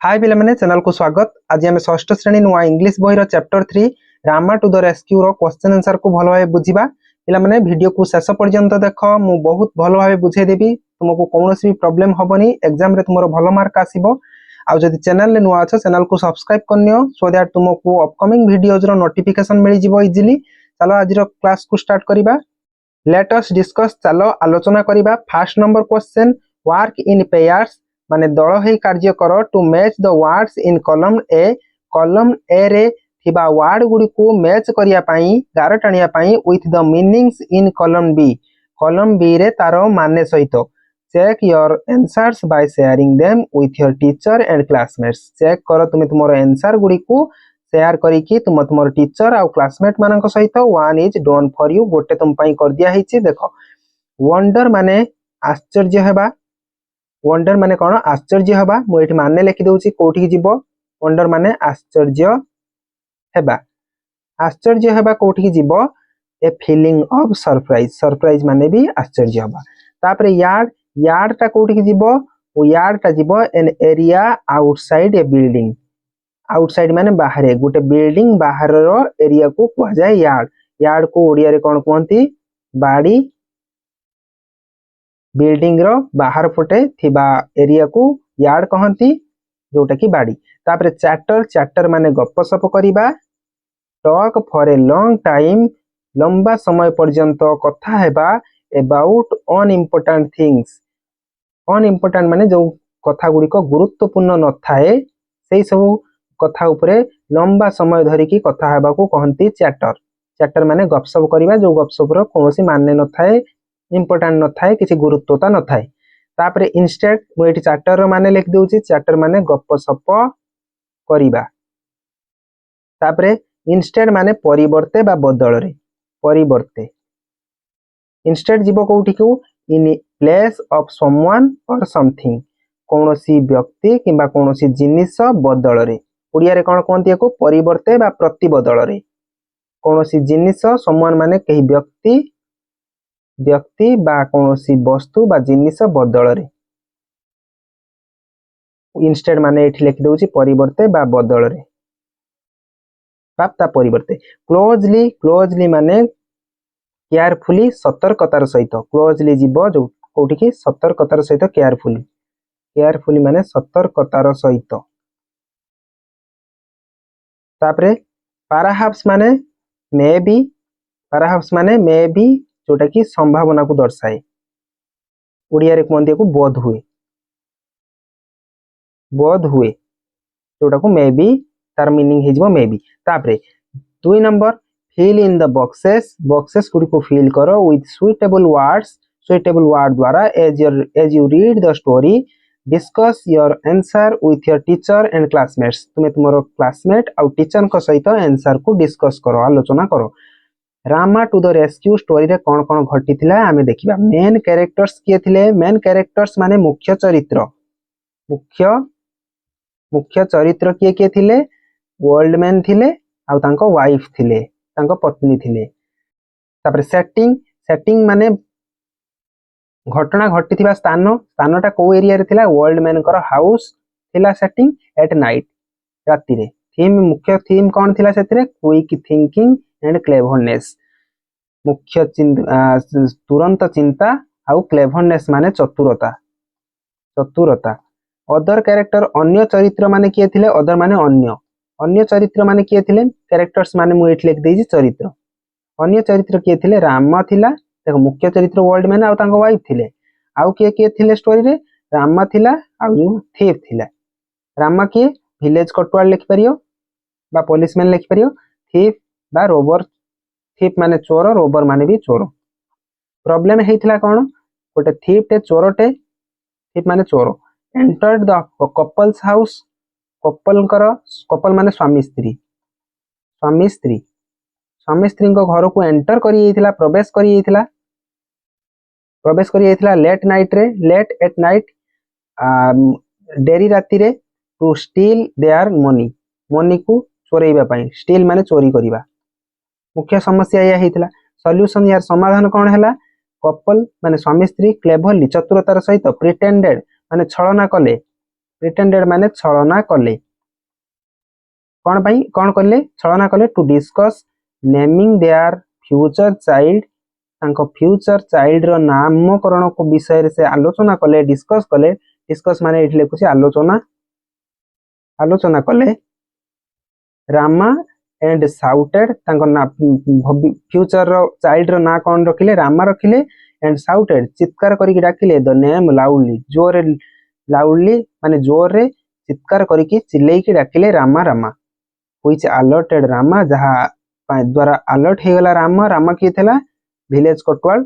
हाय पिला माने चैनल को स्वागत। आज आम षष्ठ श्रेणी नुआ इंग्लिश बही chapter 3 Rama to the rescue रो क्वेश्चन आंसर को भल भाव बुझा। पिला माने वीडियो को शेष पर्यंत देख, मु बहुत भल भाव बुझे देबी, तुमको कौन भी प्रॉब्लम हबनी, एग्जाम रे तुमरो भल मार्क आसीबो। आ जदि चैनल ले नुआ अछ चैनल को सब्सक्राइब करनियो सो दैट तुमको अपकमिंग वीडियोज रो नोटिफिकेशन मिल जिवो इजीली। चलो आज रो क्लास को स्टार्ट करिबा। लेट अस डिस्कस, चलो आलोचना करिबा। First number question, work in pairs माने दल हेई कार्य कर to match the words in column A. Column A रे थिबा वर्ड गुडी को मैच करिया पई गार टाणिया पई with the meanings in column B. Column B रे तारो माने सहित check your answers by sharing them with your teacher and classmates. Check करो तुम तुमरो आंसर गुडी को शेयर करिकी तुम तुमरो टीचर आ क्लासमेट मानक सहित one is done for you गोटे तुम पई कर दिया हिची। देखो वंडर माने आश्चर्य हेबा। वंडर माने कौन? आश्चर्य हेबा। मुझे माने लिखि दउची कोठी जीव। वंडर माने आश्चर्य हेबा। आश्चर्य हेबा कोठी जीव? A feeling of surprise. Surprise माने भी आश्चर्य हेबा। तापरे यार्ड, यार्ड टा कोठी जीव? ओ यार्ड टा जीव an area outside A building. Outside माने बाहरे, गोटे बिल्डिंग बाहर रो एरिया को कह जाय यार्ड। यार्ड को ओडिया रे कोन कहंती? बाड़ी। बिल्डिंग रो बाहर पटे थिबा एरिया को यार्ड कहंती, जोटा की बाड़ी। तापरे चैटर, चैटर माने गप्पसप करिबा। Talk for a long time, लंबा समय पर्यंत कथा हेबा अबाउट अनइम्पोर्टेंट थिंग्स। अनइम्पोर्टेंट माने जो कथा गुडी को गुरुत्वपूर्ण न थाए सेही सब कथा उपरे लंबा समय धरी की कथा हेबा को कहंती चैटर। चैटर माने गपसप करिबा, जो गपसप रो कोनोसी माने न थाए, इम्पोर्टेंट न थाए, किसी गुरुत्वता न थाए। तापरे इंस्टेड, मु एठी चैटर रो माने लिख देउची। चैटर माने गपसप करिबा। तापरे इंस्टेड माने परिवर्ते बा बदल रे, परिवर्ते। इंस्टेड जीवो कोठी को? इन प्लेस ऑफ समवन और समथिंग, कोनोसी व्यक्ति किबा कोनोसी जिनिस बदल रे। ओडिया रे कोन कोनती एको? परिवर्ते बा प्रति बदल रे। कोनोसी जिनिस, समवन माने कही व्यक्ति, व्यक्ति बा कोनोसी वस्तु बा जिनिस बदल रे। इंस्टेड माने एठी लिखि दउची परिवर्ते बा बदल रे, ता परिवर्ते। क्लोजली, क्लोजली माने केयरफुली, सतर्कतार सहित। क्लोजली जीव जो कोठी की? सतर्कतार सहित केयरफुली। केयरफुली माने सतर्कतार सहित। तापरे परहैप्स माने मे बी। परहैप्स माने मे बी, जोटा की संभावना को दर्शाए। ओडिया रे कोन को? बोध हुए। बोध हुए, जोटा को मे बी, तार मीनिंग हे जिवो मे बी। तापरे 2 number, fill in the boxes. Boxes गुडी को फिल करो with suitable words. Suitable word द्वारा as you read the story discuss your answer with your teacher and classmates. तुमे तुमरो क्लासमेट आ टीचर को सहित आंसर को डिस्कस करो, आलोचना करो। Rama to the rescue story रे कौन कौन घटी थिला आमे देखिबा। मेन कैरेक्टर्स किए थिले? मेन कैरेक्टर्स माने मुख्य चरित्र। मुख्य मुख्य चरित्र किए किए थिले? वर्ल्डमैन थिले आ तांको वाइफ थिले, तांको पत्नी थिले। तापर सेटिंग, सेटिंग माने घटना घटी थिबा स्थान। स्थानटा को एरिया रे थिला? वर्ल्डमैन कर हाउस थिला सेटिंग एट नाइट, राति रे। थीम, मुख्य थीम कौन थिला सेतिरे? Quick thinking and cleverness. मुख्य तुरंत चिंता आउ क्लेवरनेस माने चतुरता, चतुरता। अदर कैरेक्टर, अन्य चरित्र माने किए थिले? अदर माने अन्य। अन्य चरित्र माने किए थिले? कैरेक्टर्स माने मु एठी लिख देजी चरित्र। अन्य चरित्र किए थिले? रामा थिला, देखो मुख्य चरित्र वर्ल्डमैन आ तांको वाइफ थिले। आउ किए किए थिले स्टोरी रे? रामा थिला आउ जो थीफ थिला। रामा किए? विलेज कटवाल लिख परियो बा पुलिसमैन लिख परियो। थीफ बा रोबर, थीफ माने चोर, रोबर माने भी चोर। प्रॉब्लम हेइथिला कोन? गोटे थीफ टे चोरटे, थीफ माने चोर, entered the couples house. Couple कर, कपल माने स्वामी स्त्री, स्वामी स्त्री, स्वामी स्त्री को घर को एंटर करी एथिला, प्रवेश करी एथिला, प्रवेश करी एथिला लेट नाइट रे, लेट एट नाइट, डेरी राति रे, to steal their money, money को चोरैबा पई। स्टील माने चोरी करिबा। मुख्य समस्या या हेतिला। सॉल्यूशन यार समाधान कौन हैला? कपल माने स्वामी स्त्री क्लेभरली, चतुरतार सहित, प्रिटेंडेड माने छलना कले, प्रिटेंडेड माने छलना कले कौन कले छलना कले to discuss naming their future child तांको फ्यूचर चाइल्ड रो नामकरण को विषय से आलोचना कले डिस्कस माने एठी लिखुछि आलोचना कले रामा एंड साउटेड फ्यूचर रो चाइल्ड रो ना कौन रखिले रामा रखिले एंड साउटेड चित्कार करिक डाकिले द नेम लाउडली माने जोर रे चित्कार करिक चिल्लेकी डाकिले रामा व्हिच अलर्टेड रामा जहा द्वारा अलर्ट हे गला रामा की थेला विलेज कोटवाल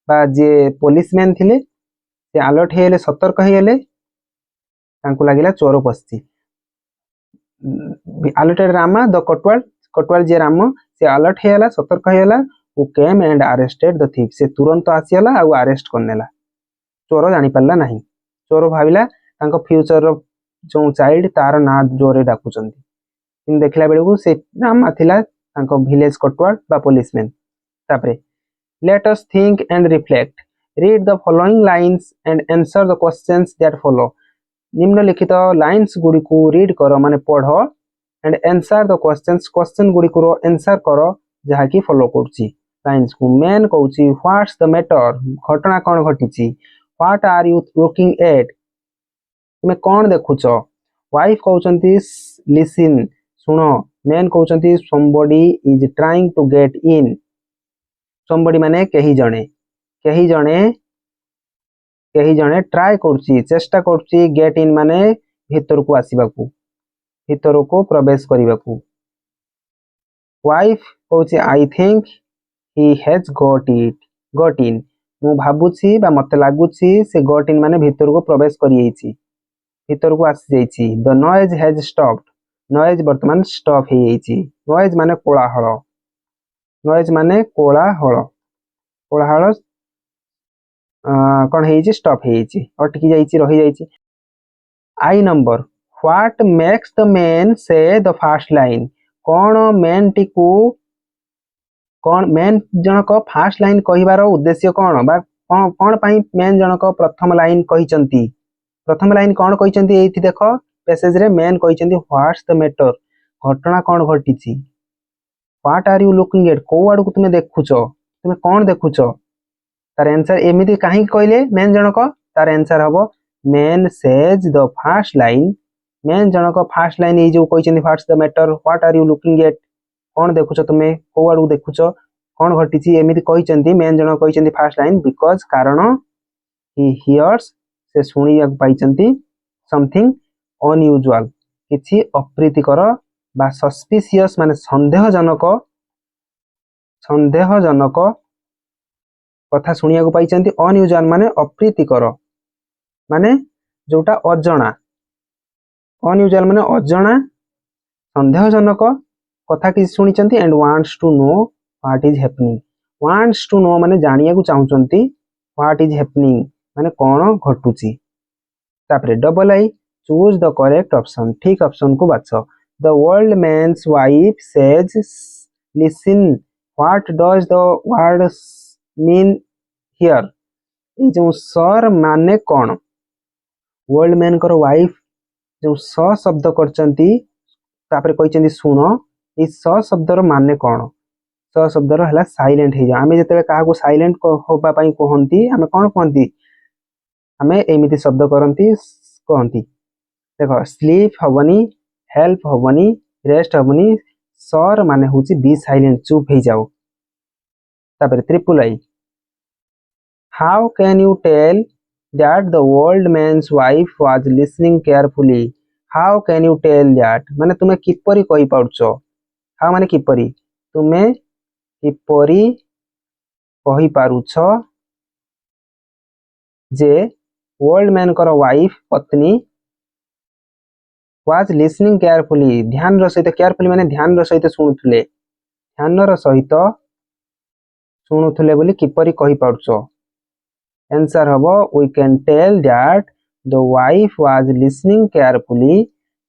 बा जे पुलिसमैन थिले से अलर्ट हे गले सतर्क हे गले तांको लागिला चोर पस्ती अलर्टेड रामा द कोटवाल जे राम से अलर्ट हे गला सतर्क हे गला who came and arrested the thief से तुरंत आसीला आ अरेस्ट करनेला चोर जानि पारला नाही चोर भाविला तांको फ्यूचर रो जो चाइल्ड तार ना जोरे डाकुचंती इन देखला बेलू से रामा थिला तांको विलेज कोटवाल बा पुलिसमैन तापरे let us think and reflect read the following lines and answer the questions that follow निम्नलिखित लाइन्स गुडी को रीड करो माने पढ़ो एंड आंसर द क्वेश्चन गुडी को आंसर करो जहा की फॉलो करछि लाइन्स को मेन कहउछि व्हाट्स द मैटर घटना कोन घटिछि what are you looking at तुमे कोन देखुछो वाइफ कहउछंती लिसन सुनो मेन कहउछंती somebody is trying to get in somebody माने केही जणे ट्राई करछि चेष्टा करछि गेट इन माने भीतर को आसीबाकू भीतर को प्रवेश करिबाकू वाइफ कहउछि I think he has got in मु भाबुछि बा मते लागुछि से गॉट इन माने भीतर को प्रवेश करि जाइछि भीतर को आसी जाइछि the noise has stopped noise वर्तमान स्टॉप हे जाइछि नॉइज माने कोलाहल कौन है स्टॉप है अटकी जाइए रही जाइए आई number what makes the man से द फास्ट लाइन कौन मैन टी को कौन मैन जनक फास्ट लाइन कहिबार उद्देश्य कौन बा कौन पाई मैन जनक प्रथम लाइन कहिचंती प्रथम लाइन कौन कहिचंती एथि देखो पैसेज रे मैन कहिचंती व्हाट्स द मैटर घटना कौन घटिछि what are you looking at को आडू तुमे देखुछो तुमे कौन देखुछो तार आंसर एमिति काहे कहले मेन जनक तार आंसर हबो man says the first line man जनक फास्ट लाइन ए जो कहिचंती what's the matter what are you looking at कौन देखुछो तुमे को आडू देखुछो कौन घटिछि एमिति कहिचंती मेन जनक कहिचंती फास्ट लाइन बिकॉज़ कारण ही हियर्स से सुनिया पाइचंती समथिंग अनयूजुअल किछि अप्रीतिकर बा सस्पिशियस माने संदेहजनक कथा सुनिया को पाइचंती अनयूजुअल माने अप्रीतिकर माने जोटा अजणा अनयूजुअल माने अजणा संदेहजनक कथा कि सुनिचंती and wants to know what is happening wants to know माने जानिया को चाहुचंती व्हाट इज हैपनिंग माने कोन घटुची तापरे double I choose the correct option ठीक ऑप्शन को बाछो the world man's wife says listen what does the word mean here ए जो सर माने कोन वर्ल्ड मैन कर वाइफ जो स शब्द करचंती तापरे कहिचंती सुनो ई स शब्द रो माने कोन स शब्द रो हला साइलेंट हे जा हमें जते काहा को साइलेंट होबा पई कहंती हमें कोन कहंती हमें एमिति शब्द करंती कहंती देखो स्लीप हबनी हेल्प हबनी रेस्ट हबनी सर माने होची बी साइलेंट चुप हे जाओ तापरे triple I how can you tell that the old man's wife was listening carefully how can you tell that माने तुमे किपरि कहि पाउछो how माने किपरि तुमे किपरि कहि पारुछो जे ओल्ड मैन कर वाइफ पत्नी was listening carefully ध्यान रो सहित carefully माने ध्यान रो सहित सुनुथले ध्यान रो सहित सुनुथले बोली किपरि कहि पारुछो आंसर हबो we can tell that the wife was listening carefully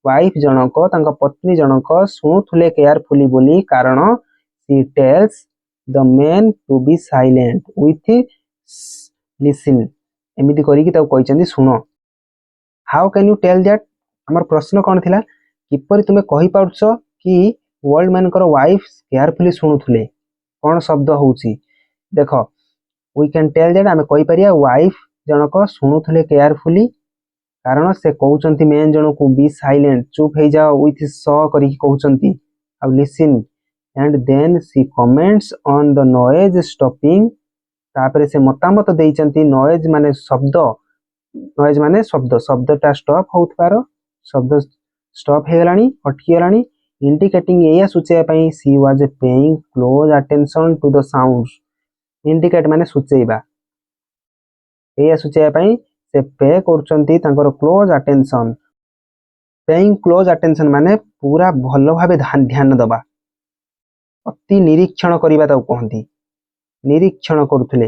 wife जनक तांका पत्नी जनक सुनुथले केयरफुली बोली कारण she tells the man to be silent with listen एमिति करी कि ताऊ कहिचंदी सुनो how can you tell that हमर प्रश्न कौन थिला किपरि तुमे कहि पाउछ कि वर्ल्ड मैनकर वाइफ केयरफुली शुणुथुले कौन शब्द होउची देखो वी कैन टेल दैट आमे कहि परिया वाइफ जनक शुणुथुले केयरफुली कारण से कहउचंती मेन जन को बी साइलेंट चुप हे जाओ विथ स करी कहउचंती अब listen and then see comments on the noise stopping तापरे से मतामत देइचंती नॉइज माने शब्द शब्दटा स्टॉप होउथबार शब्द स्टॉप हे गलानी अटकी गलानी इंडिकेटिंग एया सूचेया पई she was paying close attention to the sounds indicate माने सूचेइबा एया सूचेया पई से पे करचंती तांकर close attention paying close attention माने पूरा भलो भाबे ध्यान दबा अति निरीक्षण करिबा ताऊ कहंती निरीक्षण करुथले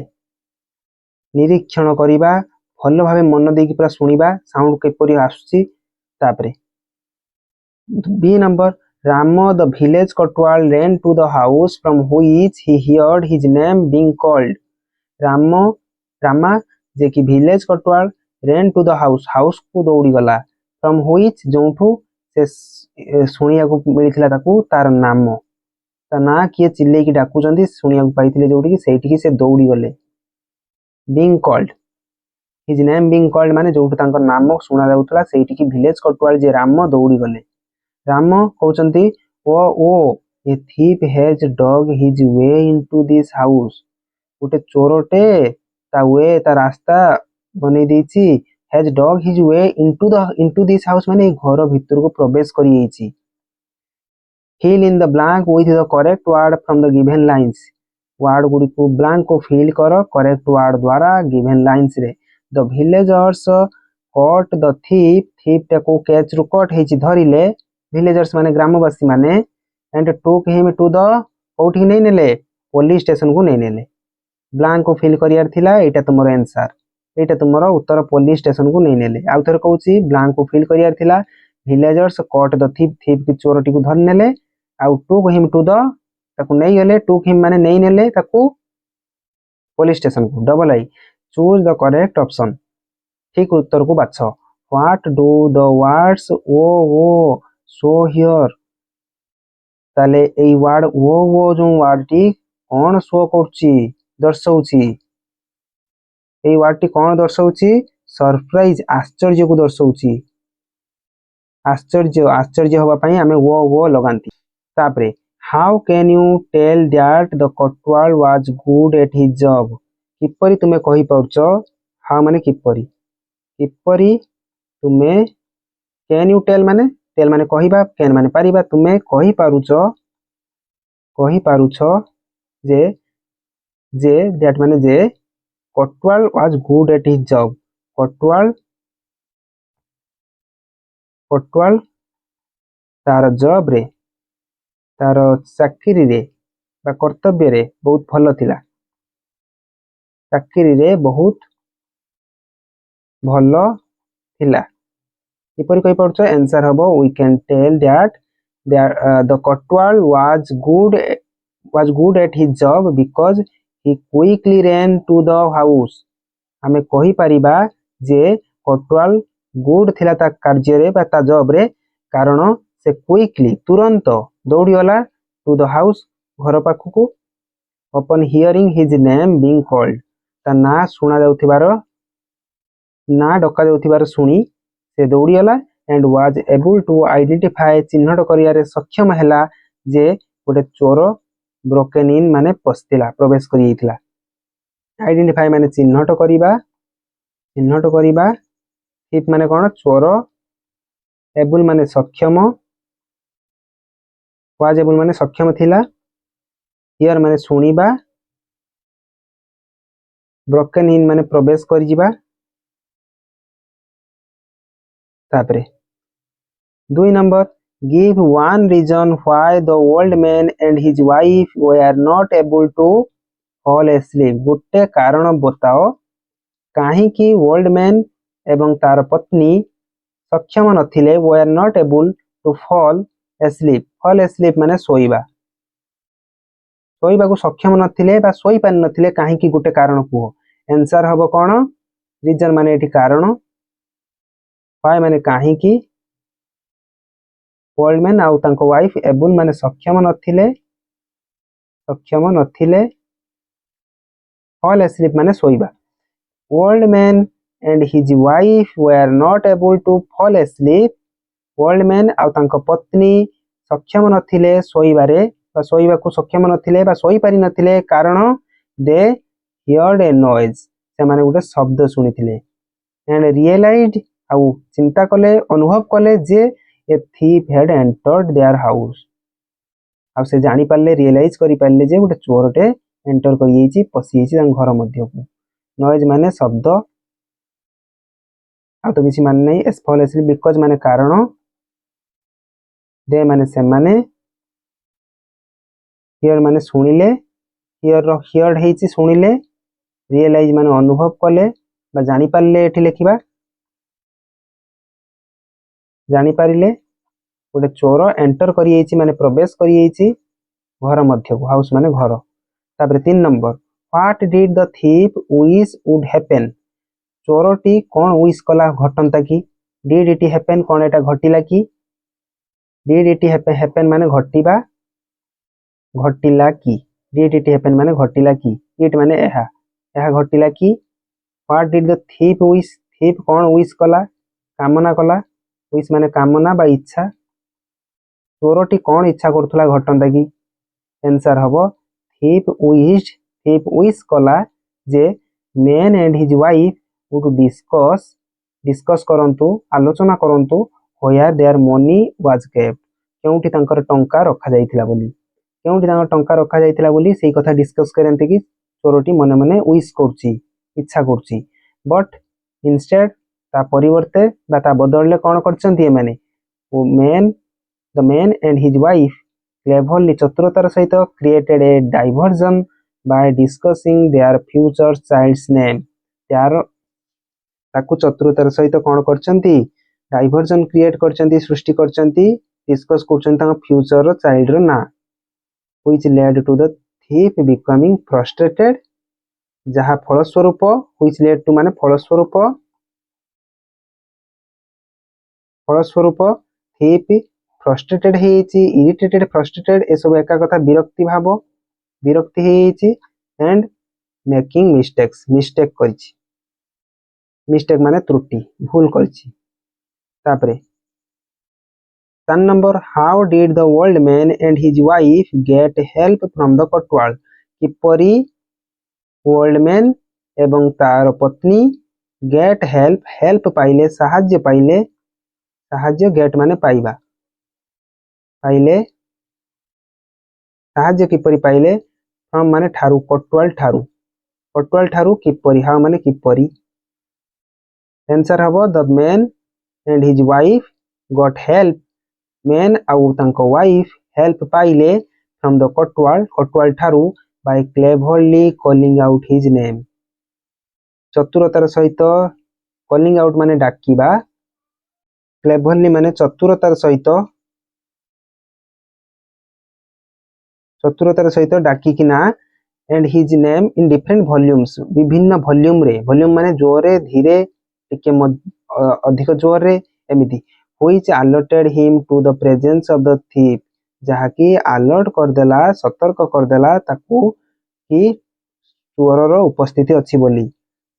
निरीक्षण करिबा भलो भाबे मन देकी पूरा सुनिबा साउंड केपरि आसुची तापरे B number Ramo the village Kotwal ran to the house from which he heard his name being called. Rama जे कि village Kotwal ran to the house को दौड़ी गला from which जोंठू से सुनिया को मिलथिला ताकू तार नाम ता ना किए चिल्ले की डाकुचंती सुनिया को पाइथिले जोठी की सेठी की से दौड़ी गले being called his name being called माने जोठू तांकर नाम सुना जाउतला सेठी की village Kotwal जे राम दौड़ी गले राम कहउचंती ओ ए thief has dug his way into this house गोटे चोरटे ता वे ता रास्ता बनै देछि has dug his way into this house माने घर भीतर को प्रवेश करि एछि fill in the blank with the correct word from the given lines word गुडी को blank को fill करो correct word द्वारा given lines रे the villagers caught the thief टा को कैच रु कट हेछि धरिले villagers माने ग्रामवासी माने and took him to the कोठी नै नेले पुलिस स्टेशन को नै नेले ब्लैंक को फिल करियार थिला एटा तुमरो आंसर एटा तुमरो उत्तर पुलिस स्टेशन को नै नेले आ थर कहूची ब्लैंक को फिल करियार थिला villagers caught the thief की चोरटी को धर नेले आ टुक हिम टू द ताकू नै गेले टुक हिम माने नै नेले ताकू पुलिस स्टेशन को double I choose the correct option ठीक उत्तर को बाछ व्हाट डू द वर्ड्स ओ सो हियर ताले एई वर्ड वो जो वर्ड टी कोन शो करछि दर्शाउछि एई वर्ड टी कोन दर्शाउछि सरप्राइज आश्चर्य को दर्शाउछि आश्चर्य होबा पई हमें वो लगांती तापरे how can you tell that the kotwal was good at his job किपरि तुमे कहि पाउछ हाउ माने किपरि तुमे कैन यू टेल माने कहिबा कैन माने पारिबा तुमे कहि पारुछ जे दैट माने जे kotwal was good at his job kotwal तार जॉब रे तार चाकरी रे बा कर्तव्य रे बहुत भलो थिला चाकरी रे बहुत भलो थिला किपरि कहि पाउछ आंसर हबो we can tell that the Kotwal was good at his job because he quickly ran to the house हमें कहि परिबा जे Kotwal गुड थिला ता कार्य रे बा ता जॉब रे कारण से क्विकली तुरंत दौड़ी गला टू द हाउस घर पाखु को upon hearing his name being called ता ना सुना जाउथिबार ना डका जाउथिबार सुनी से दौड़ी गला and was able to identify चिन्हट करियारे सक्षम हैला जे गोटे चोर ब्रोकन इन माने पस्तिला प्रवेश करियैतिला आइडेंटिफाई माने चिन्हट करिबा थिप माने कोन चोर एबल माने सक्षम was able माने सक्षम थिला हियर माने सुनिबा ब्रोकन इन माने प्रवेश करिजिबा तापरे 2 number give one reason why the old man and his wife were not able to fall asleep Gutte कारण बताओ काहे कि ओल्ड मैन एवं तार पत्नी सक्षम नथिले were not able to fall asleep माने सोइबा को सक्षम नथिले बा सोई पान नथिले काहे कि गुट्टे कारण कुहो आंसर हबो कोन रीजन माने एठी कारण व्हाई माने काहींकी ओल्ड मैन आउ तांको वाइफ एबुल माने सक्षम नथिले फॉल एस्लीप माने सोइबा old man and his wife were not able to fall asleep old man आउ तांको पत्नी सक्षम नथिले सोइबारे बा सोइबाकू सक्षम नथिले बा सोइ पारि नथिले कारण दे हियर्ड ए नॉइज से माने गुटे शब्द सुनिथिले एंड रियलाइज्ड आउ चिंता कले अनुभव कले जे a thief had entered their house आउ से जानि पारले रियलाइज करि पारले जे गुटे चोरटे एंटर करि येछि पसि येछि तांग घर मध्यकू नॉइज माने शब्द आ तो किछि माने नै एस्फॉलेसली बिकॉज माने कारण दे माने से माने हियर माने सुनिले हियर रो हियर्ड हेछि सुनिले रियलाइज माने अनुभव कले बा जानि पारले एठी लेखिबा जानि पारिले गोटे चोर एंटर करि येछि माने प्रवेश करि येछि घर मध्यकू हाउस माने घर तापर 3 number what did the thief wish would happen चोरटी कोन विश कला घटंता की डिड इट हैपन कोन एटा घटिला की डिड इट हैपन माने घटिबा घटिला की डिड इट हैपन माने घटिला की इट माने एहा घटिला की what did the thief wish thief cone wish कला कामना कला विश माने कामना बा इच्छा चोरटी कोन इच्छा करथुला घटंता की आंसर हबो थीप विश कला जे man and his wife would discuss करंतु आलोचना करंतु होया देयर मनी वाज केप्ट केउठी तांकर टंका रखा जाइथिला बोली केउठी तांकर टंका रखा जाइथिला बोली सेही कथा डिस्कस करंते कि चोरटी मने मने विश करछि इच्छा करछि बट इंस्टेड ता परिवर्ते बा ता बदलले कोन करछंती ए माने the man and his wife cleverly चतुरतार सहित created a diversion by discussing their future child's name त्यार ताकू चतुरतार सहित कोन करछंती डाइवर्जन क्रिएट करछंती सृष्टि करछंती डिस्कस करछंती तांग फ्यूचर चाइल्ड रो ना which led to the thief becoming frustrated जहा फलस्वरूप व्हिच लेड टू माने फलस्वरूप थीप फ्रस्ट्रेटेड हेछि इरिटेटेड फ्रस्ट्रेटेड ए सब एका कथा विरक्ति हेछि एंड मेकिंग मिस्टेक करछि मिस्टेक माने त्रुटि भूल करछि तापरे 3 number how did the old man and his wife get help from the kotwal किपरि ओल्ड मैन एवं तार पत्नी गेट हेल्प पाइले साहाଯ୍य गेट माने पाइबा पाइले साहाଯ୍य किपरि पाइले फ्रॉम माने ठारू कोटवाल ठारू किपरि हाउ माने किपरि आंसर हबो the man and his wife got help man आउ तांको वाइफ हेल्प पाइले फ्रॉम द कोटवाल ठारू by cleverly calling out his name चतुरतार सहित कॉलिंग आउट माने डाकिबा क्लेभरली माने चतुरतार सहित डाकी किना and his name in different volumes विभिन्न वॉल्यूम माने जोरे धीरे टिके अधिक जोरे एमिति which alerted him to the presence of the thief जहाकी अलर्ट कर देला सतर्क कर देला ताकू कि चोरर उपस्थिति अछि बोली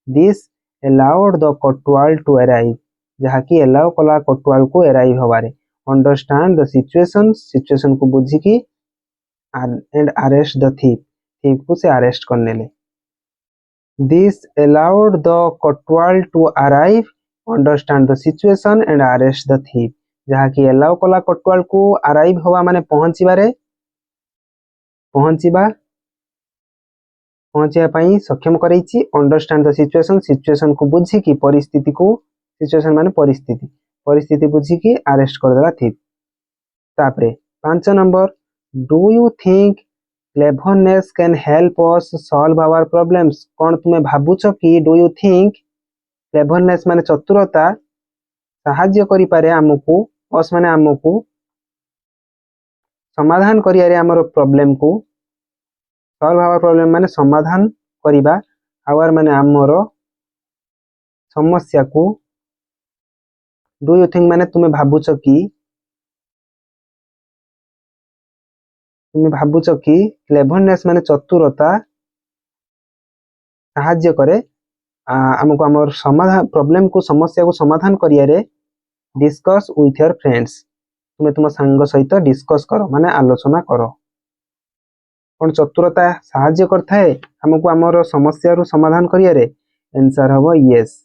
this allowed the kotwal to arrive जहाकी अलाउ कला कोटवाल को अराइव होबारे अंडरस्टैंड द सिचुएशन को बुझी की एंड अरेस्ट द थीप को से अरेस्ट करने ले this allowed the kotwal to arrive understand the situation and arrest the thief जहाकी अलाउ कला कोटवाल को अराइव होबा माने पहुंचीबा पई सक्षम करैछि अंडरस्टैंड द सिचुएशन को बुझी की परिस्थिति को सिचुएशन माने परिस्थिति बुझी की अरेस्ट कर देला थीप तापरे 5 number do you think cleverness can help us solve our problems कोन तुमे भाबुछ कि डू यू थिंक क्लेभरनेस माने चतुरता सहाय्य करि पारे हमकू अस माने हमकू समाधान करियारे हमर प्रॉब्लम को सॉल्व आवर प्रॉब्लम माने समाधान करिबा आवर माने हमर समस्या को डू यू थिंक माने तुम्हें भावुच कि क्लेभरनेस माने चतुरता साहाଯ୍य करे आमको आमर समाधान प्रॉब्लम को समस्या को समाधान करियारे डिस्कस विथ योर फ्रेंड्स तुम्हें तुम सांग सहित डिस्कस करो माने आलोचना करो कौन चतुरता साहाଯ୍य करथाए हमको आमर समस्या रू समाधान करियारे आंसर हबो yes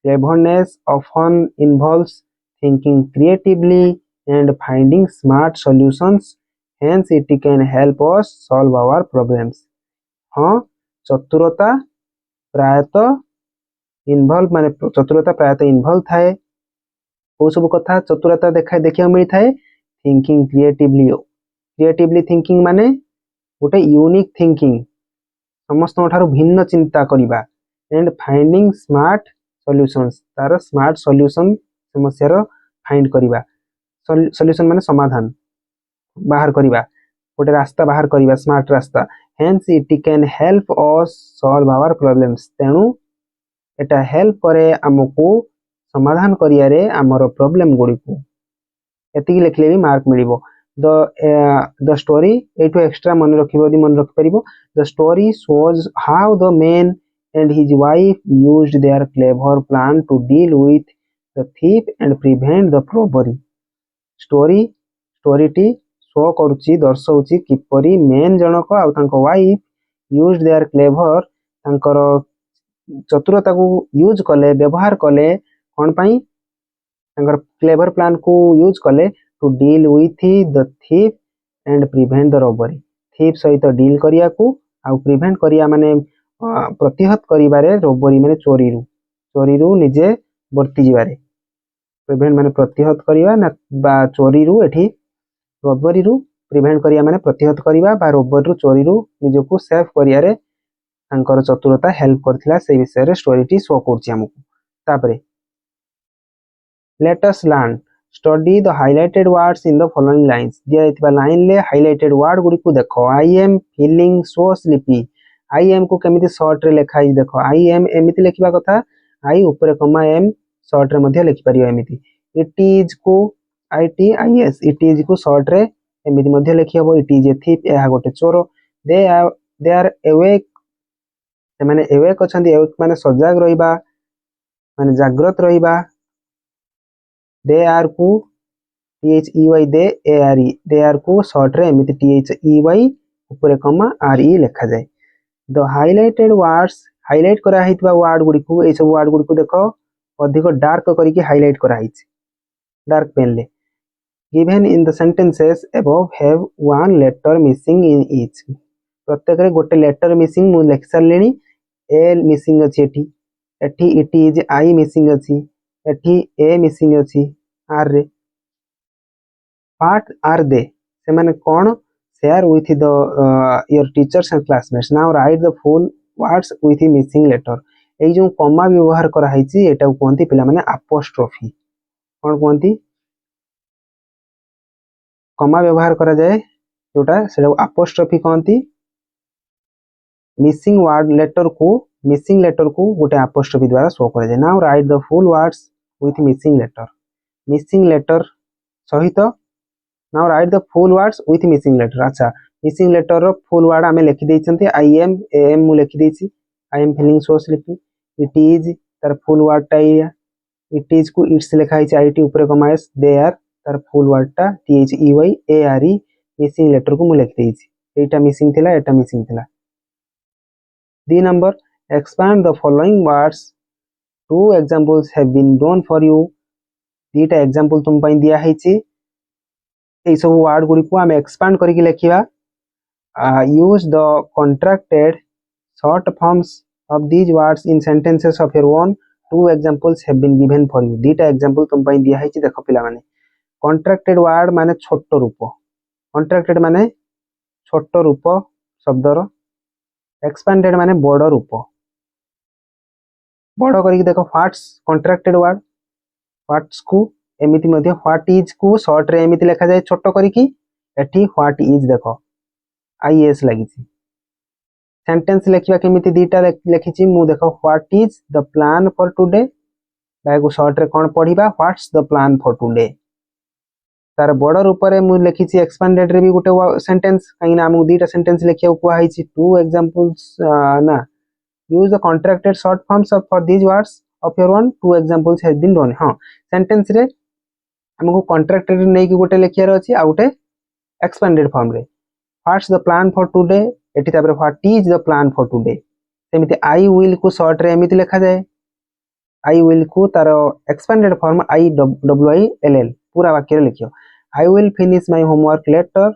cleverness often involves thinking creatively and finding smart solutions hence it can help us solve our problems हाँ चतुरता प्रायतः इनवल्व माने चतुरता प्रायतः इनवल्व थाए को सब कथा चतुरता देखा मिली थाए थिंकिंग क्रिएटिवली थिंकिंग माने गोटे यूनिक थिंकिंग समस्त भिन्न चिंता करिबा एंड फाइंडिंग स्मार्ट सॉल्यूशंस तार स्मार्ट सॉल्यूशन समस्या फाइंड करिबा सॉल्यूशन माने समाधान बाहर करिबा गोटे रास्ता बाहर करिबा स्मार्ट रास्ता hence it can help us solve our problems तेणु एटा हेल्प करे आमको समाधान करियारे आमर प्रॉब्लम गुडी को एतिकी लिखले भी मार्क मिलिबो द स्टोरी एटू एक्स्ट्रा मन रखिबो यदि मन रखि परिबो the story shows how the man and his wife used their clever plan to deal with the thief and prevent the robbery स्टोरीटी शो करुची दर्शाउची किपरि मेन जनक आ तांको वाइफ यूज्ड देयर क्लेवर तांकर चतुरता को यूज कले व्यवहार कले कौन पाई क्लेवर प्लान को यूज कले to deal with the thief and prevent the robbery thief सहित डील करिया को आ प्रिवेंट करिया माने प्रतिहत करिबारे रॉबरी माने चोरी रु निजे वर्ती जिबारे प्रिवेंट माने प्रतिहत करिया ना बा चोरी रु एठी रॉबरी रु प्रिवेंट करिया माने प्रतिहत करिबा बा रॉबरी रु चोरी रु निजको सेफ करियारे तांकर चतुरता हेल्प करथिला से विषय रे स्टोरीटी शो करछि हमकु तापरे let us learn study the highlighted words in the following lines दिया जाइतिबा लाइन ले हाइलाइटेड वर्ड गुडी को देखो आई am feeling so sleepy I am को केमिति शॉर्ट रे लिखा है देखो आई एम एमिति लिखिबा कथा आई ऊपर कमा एम शॉर्ट रे मध्ये लिखि परियो एमिति इट इज को I T I S it is को शॉर्ट रे एमिति मध्ये लिखि हबो इट इज ए थीप एहा गोटे चोर दे आर अवेक माने एवेक अछंती एवेक माने सजाग रहिबा माने जागृत रहिबा दे आर को THEY दे आर को शॉर्ट रे एमिति THEY ऊपर कमा RE लिखा जाए द हाइलाइटेड वर्ड्स हाइलाइट करा हितबा वर्ड गुडी को ए सब वर्ड गुडी को देखो अधिक डार्क करिके हाइलाइट करा हिच डार्क पेन ले given in the sentences above have one letter missing in each प्रत्येक रे गोटे लेटर मिसिंग मु लिख सारलेनी एल मिसिंग अछि एठी इट इज आई मिसिंग अछि एठी ए मिसिंग अछि आर रे व्हाट आर दे से माने कोन share with the your teachers and classmates now write the full words with missing letter ए जो कॉमा व्यवहार करा हिची एटा कोनती पिला माने अपोस्ट्रोफी कोन कोनती कॉमा व्यवहार करा जाए जोटा सेटा अपोस्ट्रोफी कोनती मिसिंग लेटर को गोटे अपोस्ट्रोफी द्वारा शो कर जाए now write the full words with missing letter सहित now write the full words with missing letter अच्छा मिसिंग लेटर रो फुल वर्ड आमे लिखि दैछंती आई एम एम मु लिखि दैछि I am feeling so sleepy it is तार फुल वर्ड टा इट इज को इट्स लिखा है आईटी ऊपर कमा एस दे आर तार फुल वर्ड टा THEY ARE मिसिंग लेटर को मु लिखि दैछि एटा मिसिंग थिला एटा मिसिंग थिला the number expand the following words two examples have been drawn for you दीटा एग्जांपल तुम पई दिया हैछि ए सब वर्ड गुडी को हम एक्सपांड करिके लिखिबा use the contracted short forms of these words in sentences of your own two examples have been given for you दीटा एग्जांपल तुम पई दिया हैछि देखो पिला माने contracted word माने छोटो रूप contracted माने छोटो रूप शब्दर एक्सपांडेड माने बड़ रूप बड़ करिक देखो व्हाट्स कॉन्ट्रैक्टेड वर्ड व्हाट्स को एमिति मध्ये व्हाट इज को शॉर्ट रे एमिति लिखा जाए छोटो करिकी एठी व्हाट इज देखो IS लागिछि सेंटेंस लिखिबा केमिति दीटा लिखिछि मु देखो what is the plan for today को शॉर्ट रे कौन पढ़िबा what's the plan for today तार बड़ रूप में मुझे लिखी एक्सपांडेड रे भी गोटे सेंटेंस कहीं आमको दुईटा सेंटेंस लिखा कहुई टू एग्जांपल्स ना use the contracted short forms for these words of your one two examples has been done हाँ सेंटेंस रे हमको कॉन्ट्रैक्टेड नहीं कि गोटे लिखार अच्छी आ गोटे एक्सपांडेड फॉर्म रे what's the plan for today एटी तापर what is the plan for today सेमिति आई विल को शॉर्ट रे एमिति लिखा जाए आई विल को तार expanded form I W I L L पूरा वाक्य लिखियो I will finish my homework later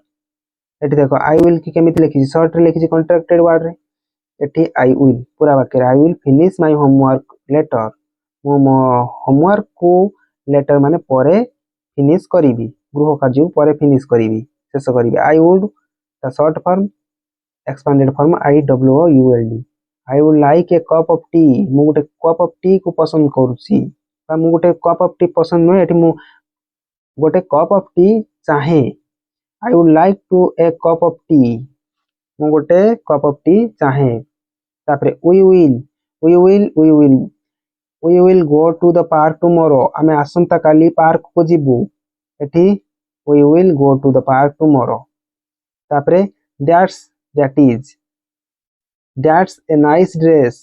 एटी देखो आई विल की केमिति लिखी शॉर्ट रे लिखी कॉन्ट्रैक्टेड वर्ड रे एटी आई विल पूरा वाक्य I will finish my homework letter मो होमवर्क को लेटर माने परे फिनिश करीबी गृह कार्य परे फिनिश करीबी शेष करीबी I would the short form expanded form I W U L D I would like a cup of tea मु गोटे कप ऑफ टी को पसंद करूची बा मु गोटे कप ऑफ टी पसंद नुहे एटी मु गोटे कप ऑफ टी चाहे I would like to a cup of tea मु गोटे कप ऑफ टी चाहे तापरे we will go to the park tomorrow आमे आसंता काली पार्क को जीबू एठी we will go to the park tomorrow तापरे that's a nice dress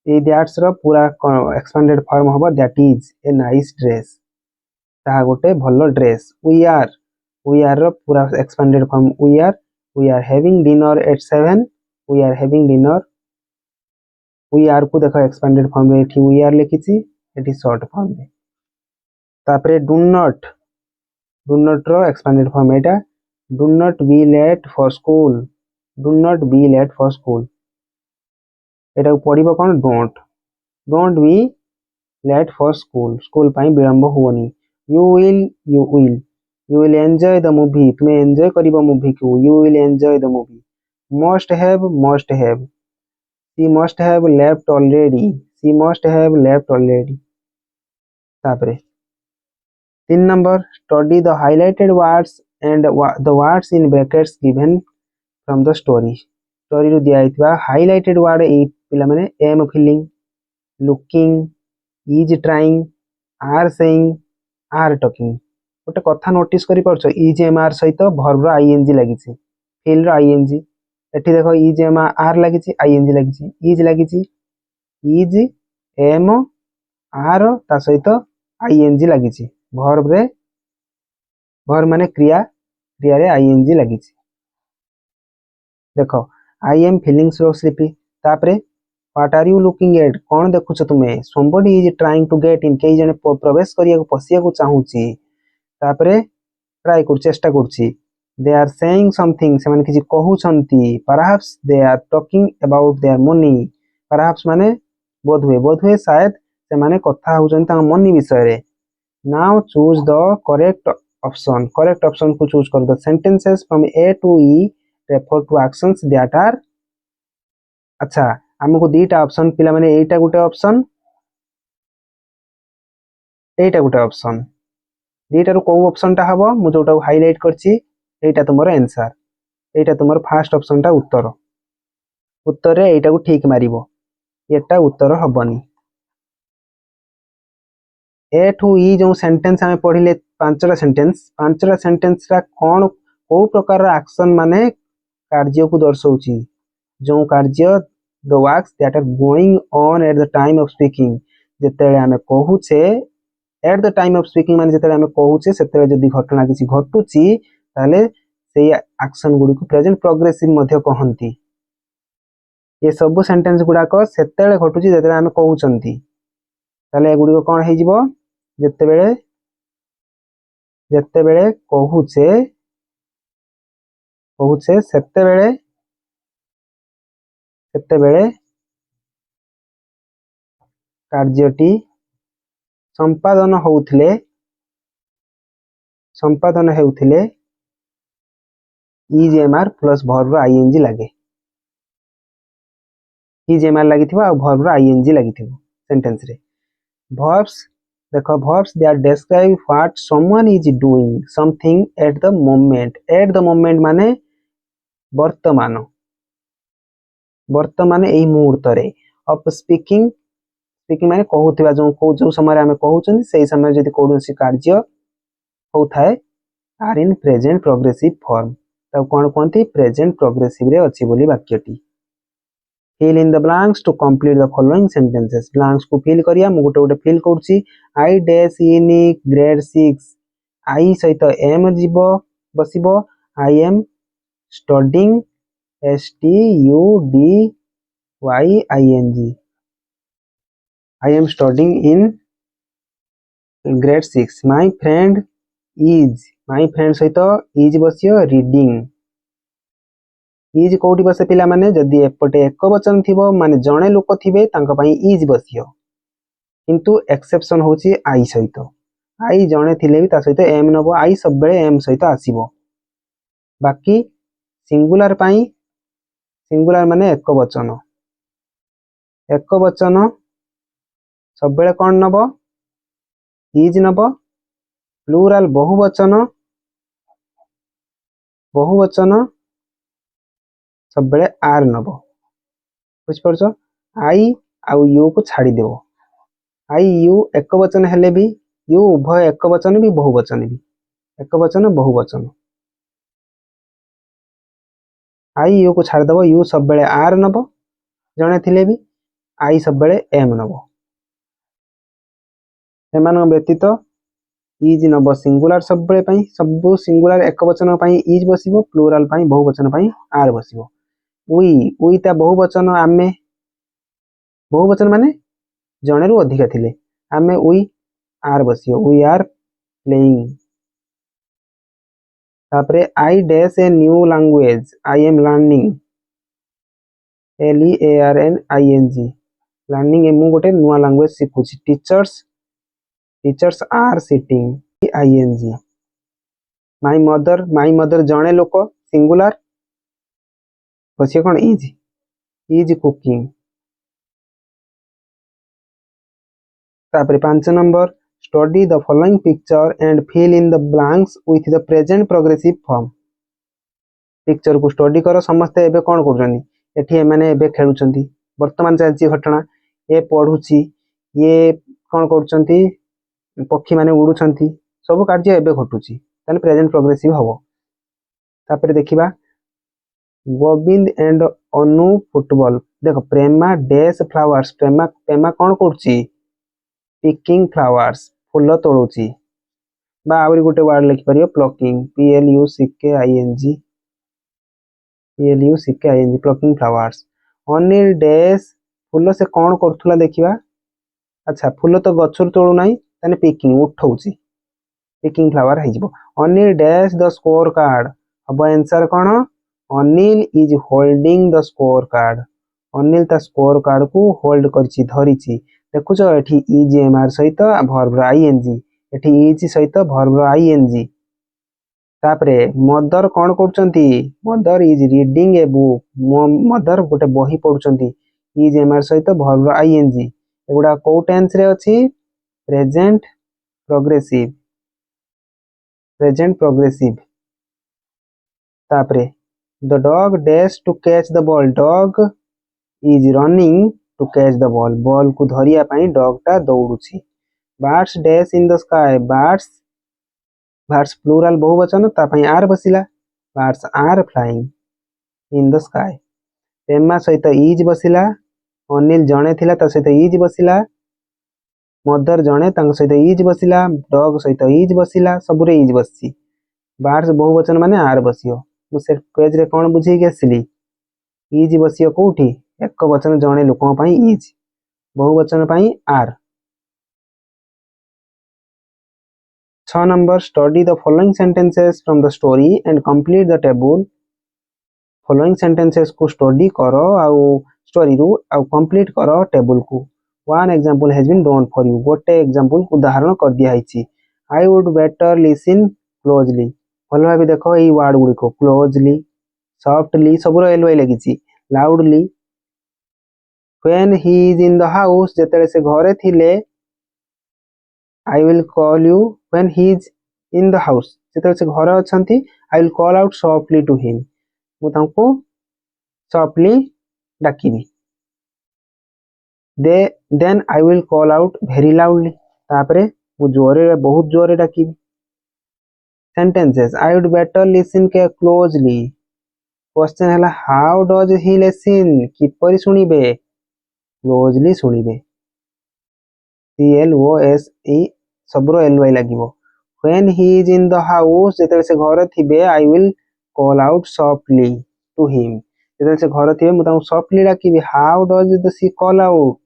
A that's रो पूरा expanded form होबा that is a nice dress ता गोटे भलो ड्रेस we are रो पूरा expanded form we are having dinner at 7 we are having dinner we are को देखो expanded form रे एठी we are लिखिची एठी शॉर्ट फॉर्म रे तापरे do not रो एक्सपेंडेड फॉर्म एटा do not be late for school Etah पढ़िबो cone don't be late for school पई विलंब होनी you will enjoy the movie तुमे एन्जॉय करिबो मूवी को you will enjoy the movie must have she must have left already तापरे 3 number study the highlighted words and the words in brackets given from the story रू दिया हितवा highlighted word ए पिला माने am feeling looking is trying are saying are talking गोटे कथा notice करि परछो is am are सहित verb रो ing लागिछि feel रो ing एठी देखो is am are लागिछि ing लागिछि is लागिछि is am are ता सहित ing लागिछि verb माने क्रिया रे ing लागिछि देखो I am feeling so sleepy तापरे what are you looking at कौन देखुछ तुमे somebody is trying to get in कई जने प्रवेश करिया को पसिया को चाहूची तापरे ट्राई कर चेष्टा करछि they are saying something से माने किछि कहउछंती perhaps they are talking about their money perhaps माने बोधुए शायद से माने कथा होउछन ता मनी विषय रे now choose the correct option को चूज कर the sentences from A to E refer to actions that are अच्छा हमको दीटा ऑप्शन पिला माने एटा गुटे ऑप्शन दीटा रो को ऑप्शन टा हबो मु जोटा हाईलाइट करछि एटा तुमर आंसर एटा तुमर फर्स्ट ऑप्शन टा उत्तर रे एटा को ठीक मारिबो एटा उत्तर हबनी ए टू ई जो सेंटेंस हमें पढ़िले पांचटा सेंटेंस रा कोन को प्रकार एक्शन माने कार्य को दर्शाउची जो कार्य the works that are going on at the time of speaking जेतेले हमें कहूचे at the time of speaking माने जेतेले हमें कहूचे सेतेले जदी घटना किछि घटुची ताले सेई एक्शन गुडी को प्रेजेंट प्रोग्रेसिव मध्ये कहंती ये सब सेंटेंस गुडा को सेतेले घटुची जेतेले हमें कहूचंती ताले ए गुडी को कोन हे जिवो जेतेबेले कहूचे सेतेबेले कार्यटी संपादन हेउथिले is am are plus verb ING लागे इज एम आर लागिथिबो आ वर्ब आईएनजी लागिथिबो सेंटेंस रे verbs देखो verbs they are describe what someone is doing something at the moment माने वर्तमान एही मुहूर्त रे of speaking स्पीकिंग माने कहूथिबा जो समय आमे कहउछन सेही समय जदि कोनोसी कार्य होथाय are in present progressive form तब कोन कोनती प्रेजेंट प्रोग्रेसिव रे अछि बोली वाक्यटी। fill in the blanks to complete the following sentences blanks को fill करिया मु गोटे गोटे fill करछि I dash in grade 6 I सहित am जीवो बसिबो I am studying studying I am studying in grade 6 my friend सहित is बसियो reading इज कोठी बसे पिला माने जदि एपटे एक वचन थिबो माने जणे लोक थिबे तांका पई इज बसियो किंतु एक्सेप्शन होची आई सहित आई जणे थिले भी ता सहित एम नबो आई सब बेले एम सहित आसीबो बाकी सिंगुलर माने एक वचन सब बेले कोन नबो इज नबो प्लूरल बहुवचन सब बेले आर नबो बुझ परछो आई आउ यू को छाड़ी देबो आई यू एक वचन हेले भी यू उभय एक वचन भी बहुवचन बहुवचन आई यू को छाड़ देबो यू सब बेले आर नबो जणे थिले भी आई सब बेले एम नबो एमान व्यतीत इज नबो सिंगुलर सब बेले पई सब सिंगुलर एक वचन पई इज बसिबो प्लूरल पई बहुवचन पई आर बसिबो उई ता बहुवचन आमे बहुवचन माने जणे रु अधिका थिले आमे उई आर बसियो वी आर प्लेइंग तापरे I dash a new language I am learning LEARNING learning मु गोटे नुआ लैंग्वेज सिखुची teachers are sitting ING my mother जणे लोक सिंगुलर बसियो कोन इज कुकिंग तापरे 5 number study the following picture and fill in the blanks with the present progressive form picture को स्टडी करो समस्ते एबे कोन करजनी एठी एमाने एबे खेलुचंती वर्तमान चलची घटना ए पढुची ये कोन करचंती पक्षी माने उडुचंती सब कार्य एबे घटुची तने प्रेजेंट प्रोग्रेसिव हबो तापरे देखिबा गोविंद एंड अनु फुटबॉल देखो प्रेमा डैश फ्लावर्स प्रेमा कोन करची पिकिंग फ्लावर्स फूल तोड़ुची बा आउरी गोटे वर्ड लिखि परियो plucking PLUCKING plucking flowers Anil dash फूल से कोन करथुला देखिबा अच्छा फूल तो गछुर तोड़ू नाही तने पिकिंग उठौची पिकिंग फ्लावर है जिवो Anil dash the score card अब आंसर कोन Anil is holding the score card Anil ता स्कोर कार्ड को होल्ड करची धरिची देखुछ एठी इज एमआर सहित वर्ब ING एठी इज सहित वर्ब ING तापरे मदर कोन करचंती mother is reading a book mother गोटे बही पढुचंती इज एमआर सहित वर्ब ING एगुडा को टेंस रे अछि प्रेजेंट प्रोग्रेसिव तापरे the dog dash to catch the ball dog is running to catch the ball को धरिया पाई डॉग ता दौड़ुची birds dash in the sky birds plural बहुवचन ता पाई आर बसिला birds are flying in the sky प्रेमा सहित इज बसिला अनिल जणे थिला ता सहित इज बसिला मदर जणे तांग सहित इज बसिला डॉग सहित इज बसिला सबुरे इज बसची बर्ड्स बहुवचन माने आर बसियो मु से पेज रे कोन बुझी के आसिली इज बसियो कोठी एक वचन जणे लोकन पई इज बहुवचन पई are 6 number study the following sentences from the story and complete the table following sentences को स्टडी करो आउ स्टोरी रु आउ कंप्लीट करो टेबल को one example has been done for you गोटे एग्जांपल उदाहरण कर दिया हिची I would better listen closely भल भाबे देखो एई वर्ड गुडी को क्लोजली सॉफ्टली सबरो एलवाई लागिची loudly when he is in the house जेतेले से घरे थिले I will call you when he is in the house जेतेले से घरे अछंती I will call out softly to him मु तांको softly डाकिबी दे then I will call out very loudly तापरे मु जोरे बहुत जोरे डाकी sentences I would better listen के क्लोजली क्वेश्चन है हाउ डज ही लिसन किपरि सुनिबे क्लोजली सुनिबे CLOSE सबरो LY लागिवो when he is in the house जेते से घर थिबे I will call out softly to him जेते से घर थिबे मु ताऊ सॉफ्टली डाकिबी how does the she call out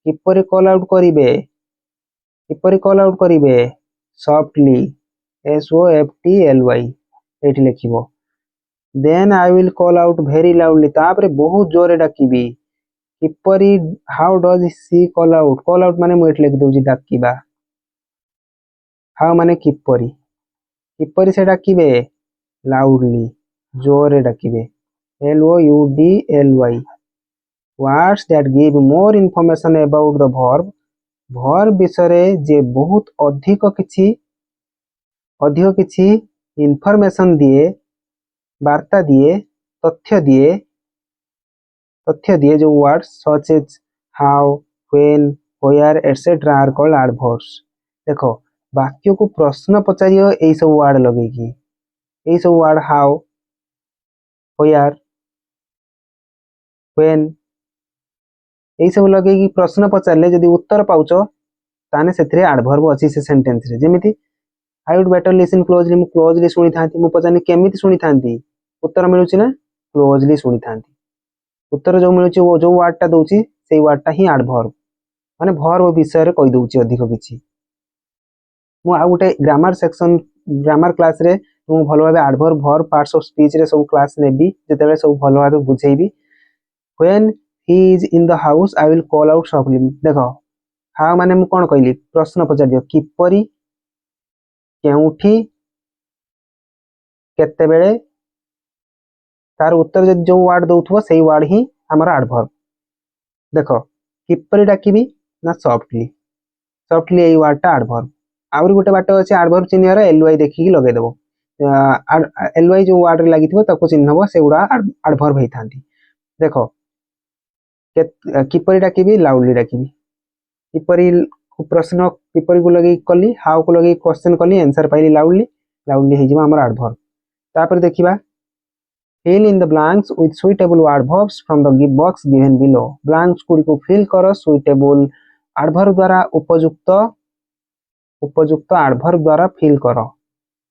किपरि कॉल आउट करिवे सॉफ्टली SOFTLY एठी लिखिबो then I will call out very loudly तापरे बहुत जोरे डाकिबी किपरि how does she call out माने मु एठी लिखि दउची डाकिबा हाउ माने किपरि किपरि से डाकिबे लाउडली जोरे डाकिबे LOUDLY words that give more information about the verb विषय जे बहुत अधिक किछि इनफॉरमेशन दिए वार्ता दिए तथ्य दिए जो words such as how when where etcetera are called adverbs देखो वाक्य को प्रश्न पचारियो एई सब वर्ड लगेगी एई सब वर्ड हाउ वेयर व्हेन एई सब लगेगी प्रश्न पचारले जदि उत्तर पाउचो ताने सेथिरे एडवर्ब अछि से सेंटेंस रे जेमिति I would better listen closely मु क्लोजली सुनी थांती मु पचारनी केमिति सुनी थांती उत्तर मिलुची ना क्लोजली सुनी थांती उत्तर जो मिलुची वो जो वर्डटा दउची सेई वर्डटा ही एडवर्ब माने वर्ब विषय रे कहि दउची अधिक किछि मु आ गुटे ग्रामर क्लास रे मु भलो भाबे adverb verb parts of speech रे सब क्लास नेबी जेतेबे सब भलो भाबे बुझेइबी when he is in the house I will call out softly देखो हाउ माने मु कोन कहली प्रश्न पचार दियो किपरि केउठी केते बेले तार उत्तर जदि जो वर्ड दउथबो सेई वर्ड ही हमर एडवर्ब देखो किपरि डाकिबी ना सॉफ्टली एई वर्डटा एडवर्ब आउरी गोटे बाट अछि एडवर्ब चिन्हर LY देखि लगे देबो LY जो वर्ड रे लागिथिबो ताको चिन्हबो सेउडा एडवर्ब हेइ थांती देखो किपरि डाकिबी लाउडली डाकिबी किपरि प्रश्न किपरि को लगे कली हाउ को लगे क्वेश्चन कली आंसर पाइली लाउडली हेइ जिबा हमर एडवर्ब तापर देखिबा fill in the blanks with suitable adverbs from the box given below blanks गुडी को फिल करो suitable adverb द्वारा उपयुक्त adverb द्वारा फिल करो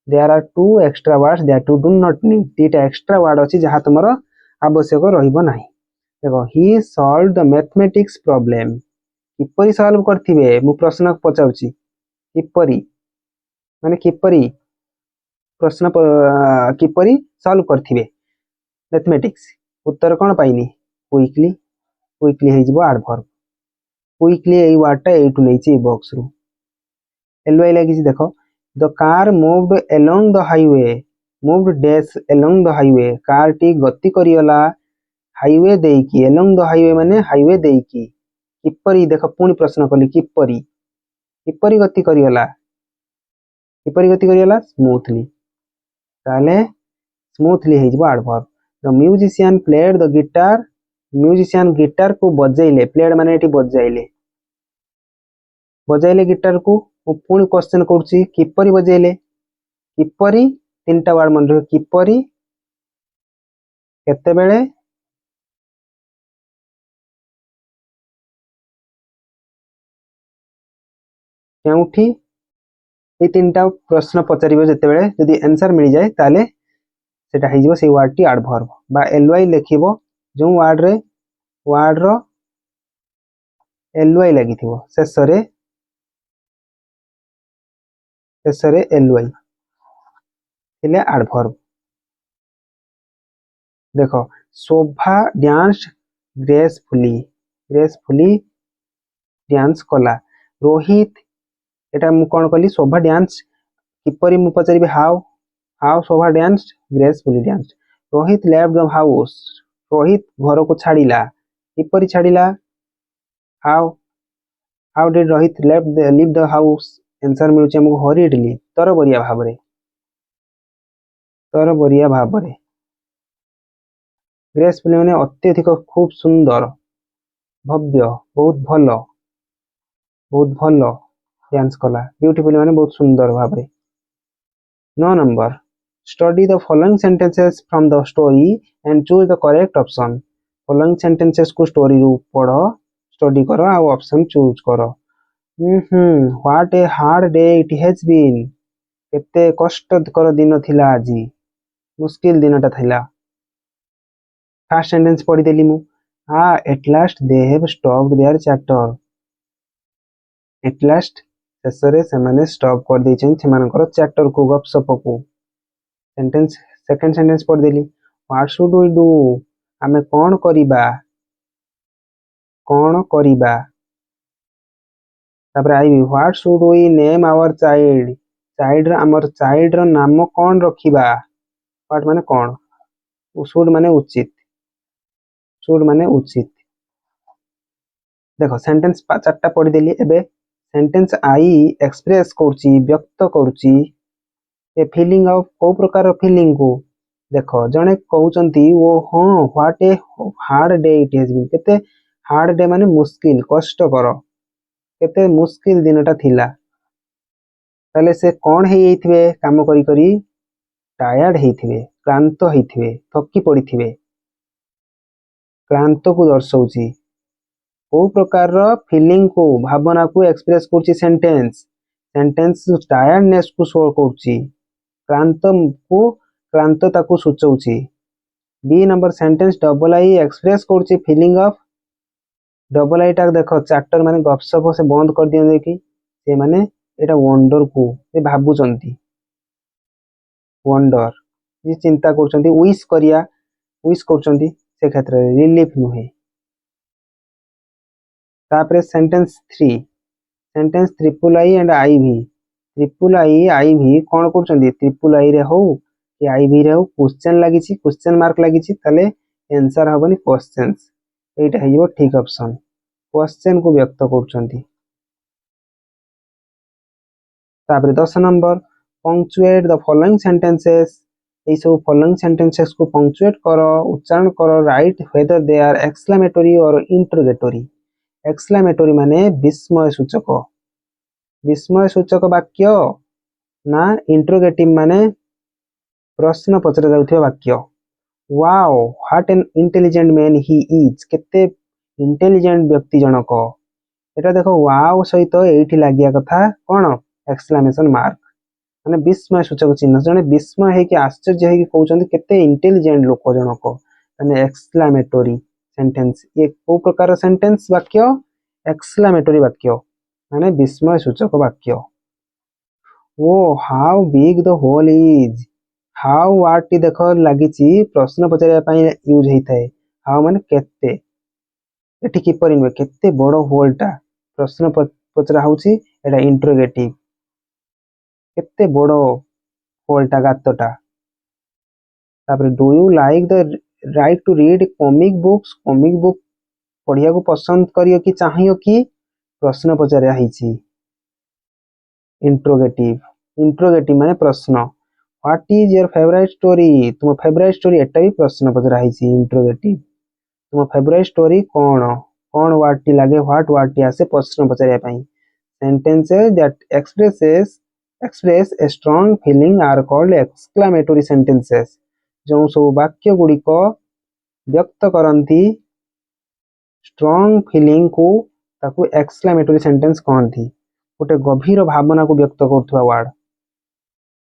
there are two extra words that you do not need तीटा एक्स्ट्रा वर्ड अछि जहा तुमरो आवश्यक रहिबो नाही देखो he solved the mathematics problem किपरि सॉल्व करथिबे मु प्रश्न पचाउची किपरि माने किपरि प्रश्न किपरि सॉल्व करथिबे मैथमेटिक्स उत्तर कोन पाइनी क्विकली हे जिवो एडवर्ब क्विकली एई वर्डटा एटु नैची बॉक्स रु LY लागिची देखो the car moved along the highway car टी गति करियला हाईवे देकी अलोंग द हाईवे माने हाईवे देकी किपरि देखो पुनी प्रश्न कली किपरि गति करियला स्मूथली ताले स्मूथली हे जिवो adverb the musician played the guitar musician guitar को बजाइले प्लेड माने एटी बजाइले गिटार को पुणी क्वेश्चन करूची किपरि बजाइले किपरि तीनटा वर्ड मन रहियो किपरि केते बेले केउठी ए तीनटा प्रश्न पचारिबो जते बेले यदि आंसर मिल जाए ताले सेटा हे जिवो से वर्ड टी एडवर्ब बा LY लेखिबो जो वर्ड रो LY लागिथिबो शेषरे LY थिले एडवर्ब देखो शोभा डांस ग्रेसफुली डांस कला रोहित एटा मु कोन कली शोभा डांस किपरि मु पचारिबे how Shobha dance gracefully dance Rohit left the house Rohit घर को छाड़िला किपरि छाड़िला how did Rohit leave the house answer मिलुचे हमको हरिडली तरबरिया भाबरे ग्रेसफुली माने अत्यधिक खूब सुंदर भव्य बहुत भल डांस कला ब्यूटीफुल माने बहुत सुंदर भाबरे 9 number study the following sentences from the story and choose the correct option following sentences को स्टोरी रू पढ़ो स्टडी करो आ ऑप्शन चूज करो what a hard day it has been केते कष्टकर दिन थिला आज मुश्किल दिनटा थिला फर्स्ट सेंटेंस पढ़ी देली मु at last they have stopped their chapter at last शेषरे सेमाने स्टॉप कर देछन सेमानकर चैप्टर को गपसप को सेंटेंस सेकंड सेंटेंस पढ़ देली व्हाट शुड वी डू आमे कोन करिबा तापर आइबी what should we name our child child रो नाम कोन रखिबा व्हाट माने कोन शुड माने उचित देखो सेंटेंस चारटा पढ़ी देली एबे सेंटेंस आई एक्सप्रेस करची व्यक्त करची ए फीलिंग ऑफ को प्रकार फीलिंग को देखो जने कहउचंती वो हां what a hard day it has been केते हार्ड डे माने मुश्किल कष्ट करो केते मुश्किल दिनटा थिला ताले से कोन हे हेइथिबे काम करी करी टायर्ड हेइथिबे क्लांत हेइथिबे थकी पड़िथिबे क्लांत को दर्शाउची को प्रकार फीलिंग को भावना को एक्सप्रेस करची सेंटेंस टायर्डनेस को शो करची क्लांतता को सूचौची B number sentence double I express करची फीलिंग ऑफ डबल आई टा देखो चैप्टर माने गपसप से बंद कर दियन देखि से माने एटा वंडर को से भाबुचंती वंडर जे चिंता करचंती विश करचंती से क्षेत्र रे रिलीफ नुहे तापरे sentence 3 sentence triple I and I V कोन करचंती ट्रिपल आई रे हो कि आईवी रे हो क्वेश्चन मार्क लागिची ताले आंसर हबनी क्वेश्चंस एटा हेइबो ठीक ऑप्शन क्वेश्चन को व्यक्त करचंती तापरे 10 number punctuate the following sentences ए सब फॉलोइंग सेंटेंसेस को पंक्चुएट करो उच्चारण करो write whether they are exclamatory और इंटरोगेटरी एक्सक्लेमेटरी माने विस्मय सूचक वाक्य ना इंटरोगेटिव माने प्रश्न पचरा जाउथिबा वाक्य wow what an intelligent man he is केते इंटेलिजेंट व्यक्ति जनक एटा देखो वाओ सहित एठी लागिया कथा कोन एक्सक्लेमेशन मार्क माने विस्मय सूचक चिन्ह जने विस्मय है कि आश्चर्य है कि कहउचंदी केते इंटेलिजेंट लोक जनक माने एक्सक्लेमेटरी सेंटेंस ये को प्रकार सेंटेंस वाक्य एक्सक्लेमेटरी वाक्य माने विस्मय सूचक वाक्य oh how big the hole is how what देखो लागिची प्रश्न पचारिया पई यूज हेइथाय हाउ माने केते एठी किपर इनवे केते बडो होलटा प्रश्न पचरा होउची एटा इंटरोगेटिव केते बडो होलटा गातटा तापर do you like the right to read comic book पढ़िया को पसंद करियो कि चाहियो कि प्रश्न पचारिया हेइची इंटरोगेटिव माने प्रश्न what is your favourite story तुम फेवरेट स्टोरी एटा भी प्रश्न पचरा हेइची इंटरोगेटिव तुम फेवरेट स्टोरी कोन वाटी लागे व्हाट वाटी आसे प्रश्न पचारिया पई sentences that express a strong feeling are called exclamatory sentences जो सब वाक्य गुडी को व्यक्त करंती स्ट्रांग फीलिंग को ताकू एक्सक्लेमेटरी सेंटेंस कहंती गोटे गभीर भावना को व्यक्त करथुवा वर्ड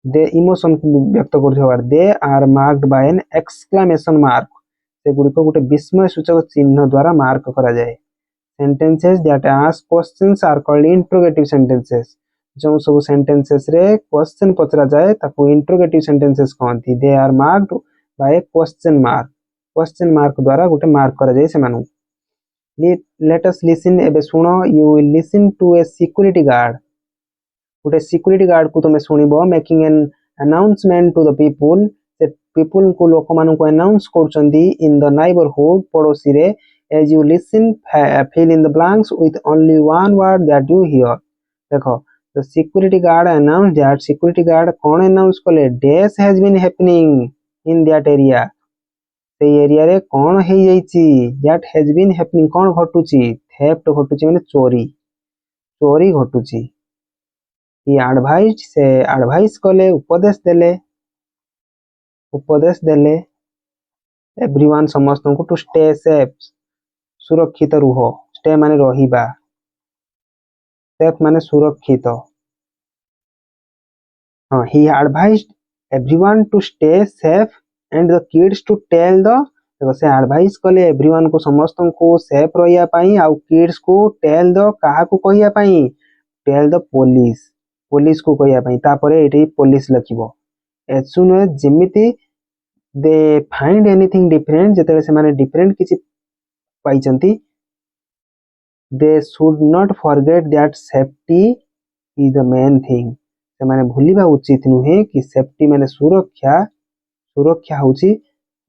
दे इमोशन को व्यक्त करथुवा word they are marked by an exclamation mark से गुडी को गोटे विस्मय सूचक चिन्ह द्वारा मार्क करा जाए sentences that ask questions are called interrogative sentences जो सब sentences रे question पचरा जाए ताकू interrogative sentences कहंती they are marked by a question mark द्वारा गोटे मार्क करा जाए सेमानु let us listen एबे सुनो you will listen to a security guard गोटे security guard को तमे सुनिबो making an announcement to the people that people को लोक मानु को announce करचंदी in the neighborhood पड़ोसी रे as you listen fill in the blanks with only one word that you hear देखो the security guard announced that security guard कौन announce कले dash has been happening in that area से area रे कौन हो जाइछि दैट हैज बीन हैपनिंग कौन घटुछि theft घटुछि माने चोरी चोरी घटुछि ही एडवाइज से एडवाइस कले उपदेश देले एवरीवन समस्त को टू स्टे सेफ सुरक्षित रुह स्टे माने रहिबा सेफ माने सुरक्षित he advised everyone to stay safe and the kids to tell the देखो से एडवाइस कले एवरीवन को समस्त को सेफ रहिया पाई आउ किड्स को टेल द काहा को कहिया पाई टेल द पुलिस को कहिया पाई तापरे एठी पुलिस लखिबो as soon as जेमिति दे फाइंड एनीथिंग डिफरेंट जेतरे से माने डिफरेंट किछि पाइचंती they should not forget that safety is the main thing से माने भूलिबा उचित नुहे कि सेफ्टी माने सुरक्षा होची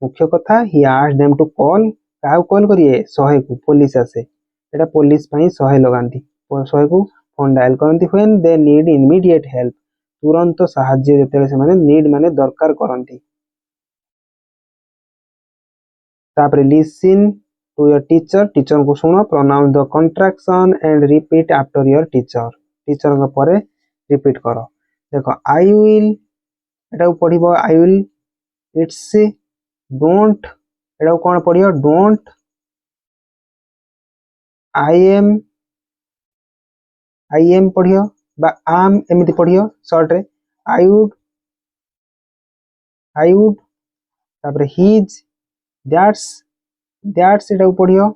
मुख्य कथा ही आस्क्ड देम टू कॉल काउ कॉल करिए 100 को पुलिस आसे एटा पुलिस पई 100 लगांती 100 को फोन डायल करंती when they need immediate help तुरंत सहाय्य जेतेले से माने नीड माने दरकार करंती तापर लिसन टू योर टीचर को सुनो pronounce the contraction and repeat after your teacher का परे रिपीट करो देखो आई विल एटा पढ़िबो आई विल इट्स डोंट एटा कोन पढ़ियो डोंट आई एम पढ़ियो बा आम एमिति पढ़ियो शॉर्ट रे आई वुड तापर हिज दैट्स एटा पढ़ियो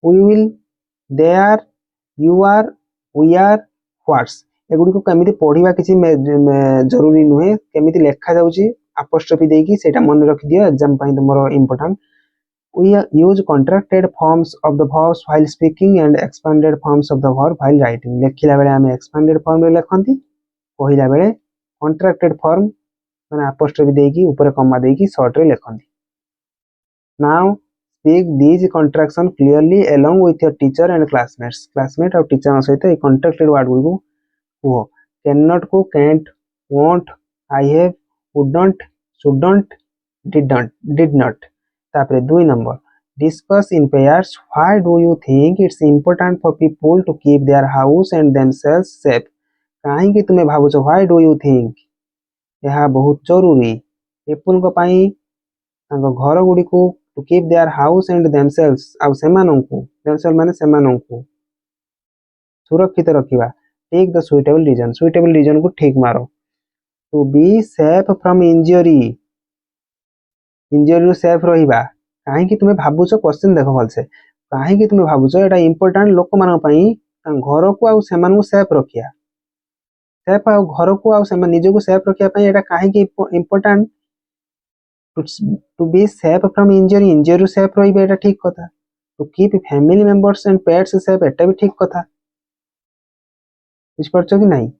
we will they are you are we are what's एगुडी को केमिति पढ़िबा किछि जरूरी नुहे केमिति लेखा जाउची अपोस्ट्रोफी देकी सेटा मन रखि दियो एग्जाम पई तमरो important we use contracted forms of the verbs while speaking and expanded forms of the verb while writing लेखिला बेले हमें expanded form रे लेखंती कहिला बेले contracted form माने अपोस्ट्रोफी देकी ऊपर कॉमा देकी शॉर्ट रे लेखंती now speak these contraction clearly along with your teacher and classmate और teacher सहित ए contracted word को कुहो cannot को can't won't I have wouldn't shouldn't did not तापरे 2 number discuss in pairs why do you think it's important for people to keep their house and themselves safe काहे कि तुमे भाबुछो why do you think यहा बहुत जरूरी people को पाई तांको घर गुडी को to keep their house and themselves आउ सेमानंकु themselves माने सेमानंकु सुरक्षित रखिबा take the suitable reason को ठीक मारो to be safe from injury ରୁ सेफ रहिबा काहे कि तुमे भाबुछो क्वेश्चन देखो भलसे काहे कि तुमे भाबुछो एटा इंपोर्टेंट लोक मान पई घर को आ सेमान को सेफ रखिया सेफ आ घर को आ सेमान निज को सेफ रखिया पई एटा काहे कि important to be safe from injury रू सेफ रहिबा एटा ठीक कथा to keep family members and pets safe एटा भी ठीक कथा बुझ परछो कि नहीं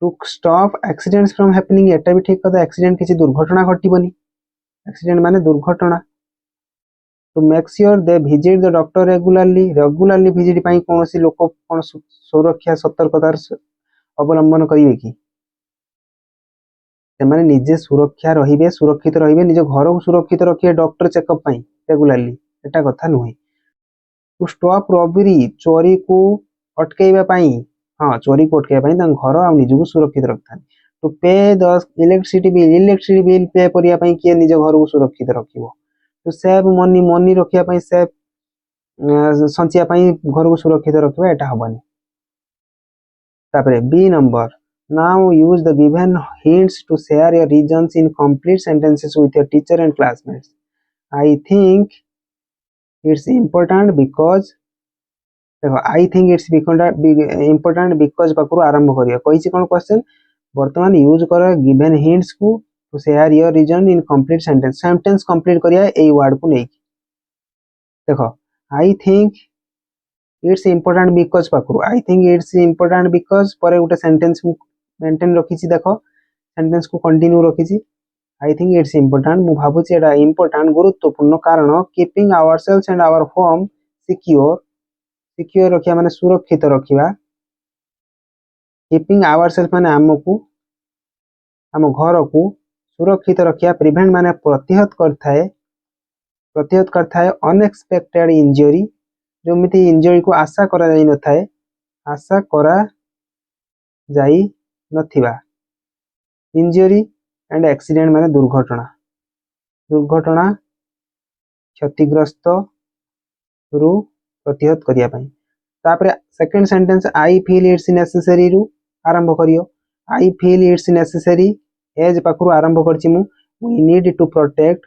to stop accidents from happening एटा भी ठीक कथा एक्सीडेंट किछि दुर्घटना घटिबनी एक्सीडेंट माने दुर्घटना to make sure they visit the doctor regularly visit पई कोनोसी लोक कोन सुरक्षा सतर्कतार अवलंबन करिवे कि से माने निजे सुरक्षित रहिबे निज घर को सुरक्षित रखिए डॉक्टर चेकअप पई रेगुलरली एटा कथा नुहे टू स्टॉप रॉबरी चोरी को अटकेइबा पई हां चोरी को अटकेइबा पई तं घर आ निज को सुरक्षित रखथान टू पे द इलेक्ट्रिसिटी बिल पे करिया पई के निज घर को सुरक्षित रखिबो टू सेव मनी रखिया पई सेव संचिया पई घर को सुरक्षित रखिबा एटा हबनी तापरे B number now use the given hints to share your reasons in complete sentences with your teacher and classmates I think it's important because देखो I think it's important because पाखरु आरंभ करिया कहिछि कोन क्वेश्चन वर्तमान यूज करो given hints को to share your reason in complete sentence complete करिया एई वर्ड को नै देखो I think it's important because पाखरु I think it's important because परे गुटे सेंटेंस मेंटेन रखिछि देखो सेंटेंस को कंटिन्यू रखिछि आई थिंक इट्स इंपोर्टेंट मु भाबुछि एटा इंपोर्टेंट गुरुत्वपूर्ण कारण keeping ourselves and our home secure रखिया माने सुरक्षित रखिबा कीपिंग आवरसेल्फ माने आम घर को सुरक्षित रखिया प्रिवेंट माने प्रतिहत करथाए अनएक्सपेक्टेड इंजरी जमिति इंजरी को आशा करा जाई नथाए आशा करा जाई नथिबा इंजरी एंड एक्सीडेंट माने दुर्घटना क्षतिग्रस्त रु प्रतिहत करिया पई तापरे second sentence I feel it's necessary रु आरंभ करियो I feel it's necessary as पाखरु आरंभ करछि मु वी नीड टू प्रोटेक्ट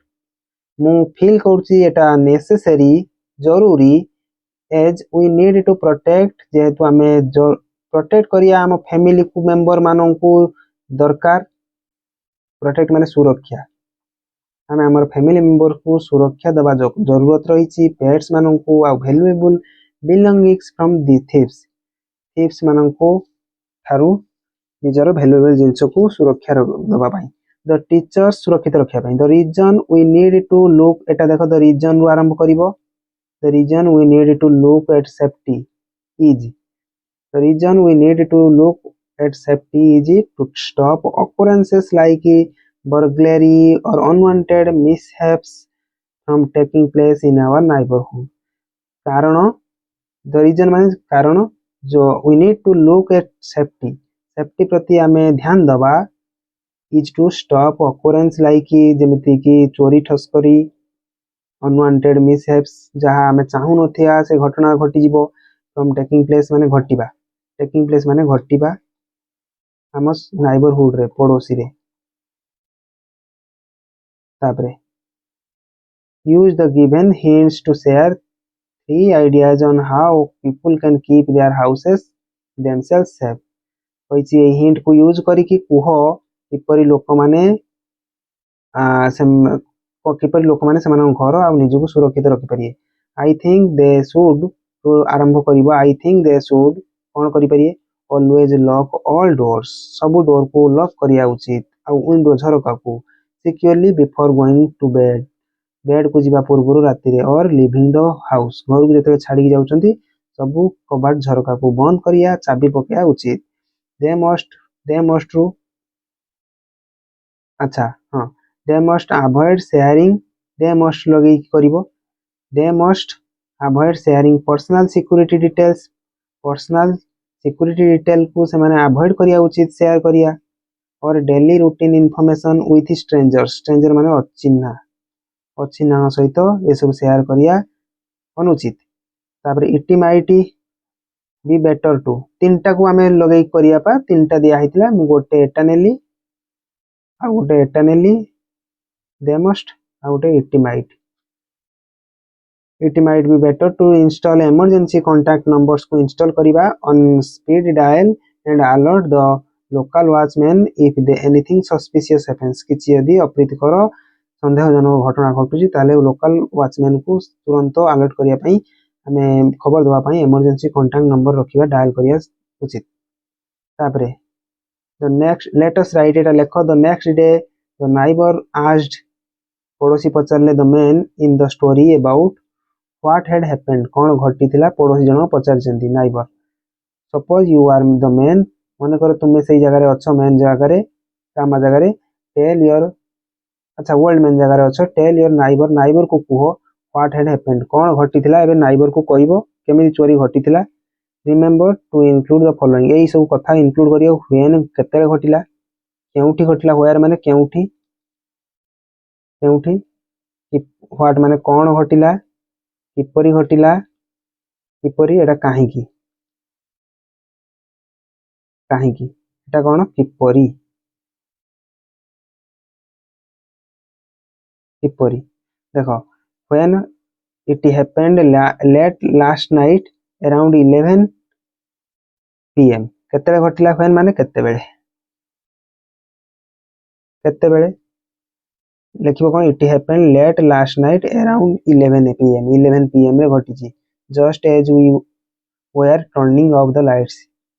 मु फील करछि एटा नेसेसरी जरूरी as we need to protect जेहेतु आमे प्रोटेक्ट करिया हम फैमिली को मेंबर मानन को दरकार प्रोटेक्ट माने सुरक्षा आमे हमर फैमिली मेंबर को सुरक्षा दबा जरूरत रही पेट्स मानन को आ valuable belongings from the thieves मानन को थारु निजर वैल्यूएबल जिंस को सुरक्षा दबा पाई द टीचर्स सुरक्षित रखिया पाई the reason we need to look एटा देखो द रीजन रु आरंभ करिवो the reason we need to look at safety is the reason we need to look at safety is to stop occurrences like burglary or unwanted mishaps from taking place in our neighborhood कारण the reason माने कारण जो we need to look at safety प्रति आमे ध्यान दबा is to stop occurrence like जेमिति कि चोरी ठस्करी अनवांटेड मिसहैप्स जहाँ आमे चाहू नथिया से घटना घटी जिवो फ्रॉम टेकिंग प्लेस माने घटिबा हमर नाइबरहुड रे पड़ोसी रे तापरे use the given hints to share 3 ideas on how people can keep their houses themselves safe होइछि ए हिंट को यूज करी कि कुह किपरि लोक माने किपरि लोक माने समान घर आ निजको सुरक्षित रखि परिए आई थिंक दे शुड तो आरंभ करिवो आई थिंक दे शुड कोन करि परिए ऑलवेज लॉक ऑल डोर्स सब डोर को लॉक करिया उचित आ विंडो झरका को securely before going to bed को जिबा पूर्व राति रे और लिविंग द हाउस घर को जते छाड़ी जाउचंती सब कबाट झरका को बंद करिया चाबी पकिया उचित दे मस्ट रू अच्छा हां they must avoid sharing they must लगे करिवो they must avoid sharing personal security detail को से माने अवॉइड करिया उचित शेयर करिया और daily routine information with stranger माने अचिन्हा सहित ये सब शेयर करिया अनुचित तापर it might be better to तीनटा को आमे लगै करिया पा तीनटा दिया हितला मु गोटे एटा नेली आ गोटे एटा नेली दे मस्ट आ गोटे it might be better to install emergency contact numbers को इंस्टॉल करिबा on speed dial and alert the local watchman if they anything suspicious happens किछि यदि अप्रीतिकर संदेहजनक घटना घटुची ताले लोकल वॉचमैन को तुरंत अलर्ट करिया पई हमें खबर दवा पई इमरजेंसी कांटेक्ट नंबर रखिबा डायल करिया उचित तापरे the next let us write it लेखो the next day the neighbour asked पड़ोसी पचारले the man in the story about what had happened कोन घटिथिला पड़ोसी जन पचारचंती neighbour suppose you are the man मन कर तुमे सही जगह रे अछो मैन जगह रे कामा जगह रे टेल योर अच्छा वर्ल्ड मैन जगह रे अछो टेल योर नाइबर को कुहो व्हाट हैड हैपेंड कोन घटिथिला एबे नाइबर को कहबो केमिति चोरी घटिथिला remember to include the following एई सब कथा इंक्लूड करियो व्हेन केतेले घटिला केउठी घटिला वेयर माने केउठी व्हाट माने कोन घटिला किपरि घटिला किपरि एटा काहेकी एटा कोन किपरि देखो when it happened late last night around 11 pm केतेले घटिला व्हेन माने केते बेले लिखिबो कोन it happened late last night around 11 pm रे घटिची just as we were turning off the lights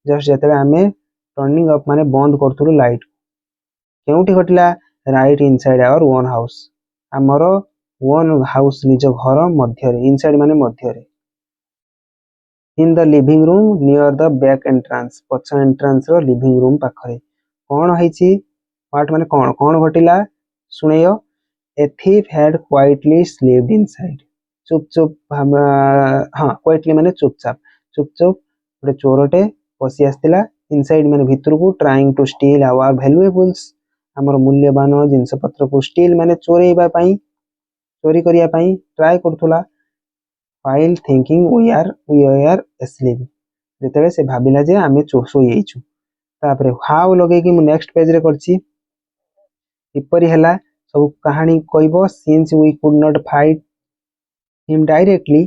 just जेतले हमें टर्निंग ऑफ माने बंद करथुलु लाइट केउठी घटिला right inside our own house हमरो वन हाउस निज घर मध्य रे इनसाइड माने मध्य रे in the living room near the back entrance पछ एंट्रेंस रो लिविंग रूम पाखरे कोन हैची व्हाट माने कोन घटिला सुनेयो ए thief had quietly slipped inside चुप चुप हाँ क्वाइटली माने चुपचाप चुपचाप गोटे चोरटे पशि आसला इनसाइड माने भितर को trying to steal our valuables हमर मूल्यवान जिनस पत्र को स्टील माने चोरेबा पई चोरी करिया पई ट्राई करथुला while thinking we are asleep जेतेले से भाबिला जे आमे सोई जाइछु तापरे हाउ लगे कि मु नेक्स्ट पेज रे करछि किपरि हला सब कहानी कहबो since we could not fight him directly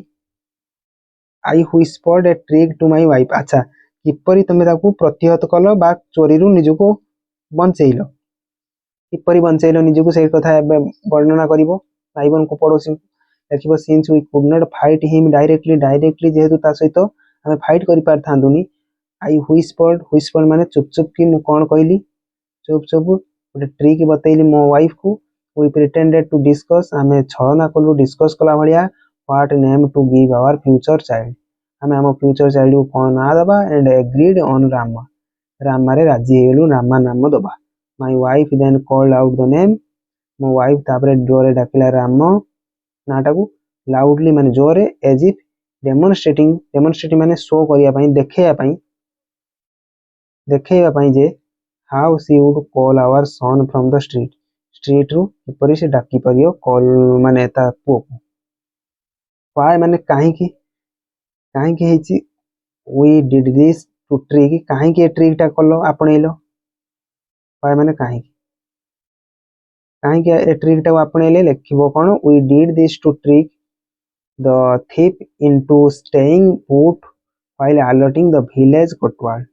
I whispered a trick to my wife अच्छा किपरि तमे ताकू प्रतिहत कलो बा चोरी रु निजको बंचैलो किपरि बंचैलो निजको सेही कथा वर्णना करिवो भाईबन को पड़ोसी देखिबो since we could not fight him directly जेहेतु ता सहित हमें फाइट करि पारथांदुनी आई व्हिस्पर्ड माने चुप चुप की मु कोन कहली चुप चुप गोटे ट्रिक बतैली मो वाइफ को वी प्रिटेंडेड टू डिस्कस हमें छलना कलु डिस्कस कला भलिया what name to give our future child हमें हम फ्यूचर चाइल्ड को कोन ना दबा एंड एग्रीड ऑन रामा रे राजी हेलु रामा नाम दबा my wife then called out the name मो वाइफ तापरे जोरे डाकिला राम नाटा को लाउडली माने जोरे एज इफ डेमोन्स्ट्रेटिंग माने शो करिया पई देखेया पई जे how she would call our son from the street रु किपरि से डाकी परियो कॉल माने ता पो व्हाई माने काहे की हेची we did this to trick काहे की ट्रिक टा कलो आपणैलो व्हाई माने काहे की ए ट्रिक टा आपणैले लिखिबो कोन we did this to trick the thief into staying put while alerting the village kotwal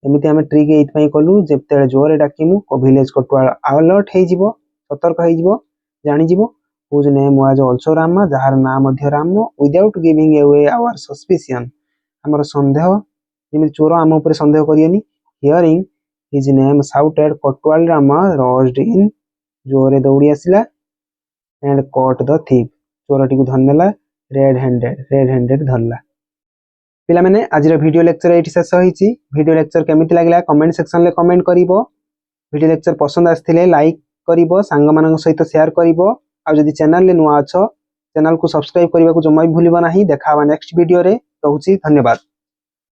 एमिति हमें ट्रिक एइत पई कलु जेतेले जोरे डाकिमु को विलेज कोटवाल अलर्ट हे जिवो सतर्क हे जिवो जानि जिवो whose name was also Ram जहार नाम मध्य Ram without giving away our suspicion हमर संदेह जेमि चोर हम ऊपर संदेह करियनी hearing his name shouted kotwal Ram rushed in जोरे दौड़ी आसिला and caught the thief चोरटी को धरनेला रेड हैंडेड धरला पिला माने आज वीडियो लेक्चर एठी शेष होईची वीडियो लेक्चर केमिति लागला कमेंट सेक्शन ले कमेंट करिवो वीडियो लेक्चर पसंद आस्थिले लाइक करिवो सांग मानक सहित शेयर करिवो आ जदि चैनल ले नुआ अछो चैनल को सब्सक्राइब करबा को जम्मा भी भूलिबो नाही देखावा नेक्स्ट वीडियो रे रहूची धन्यवाद।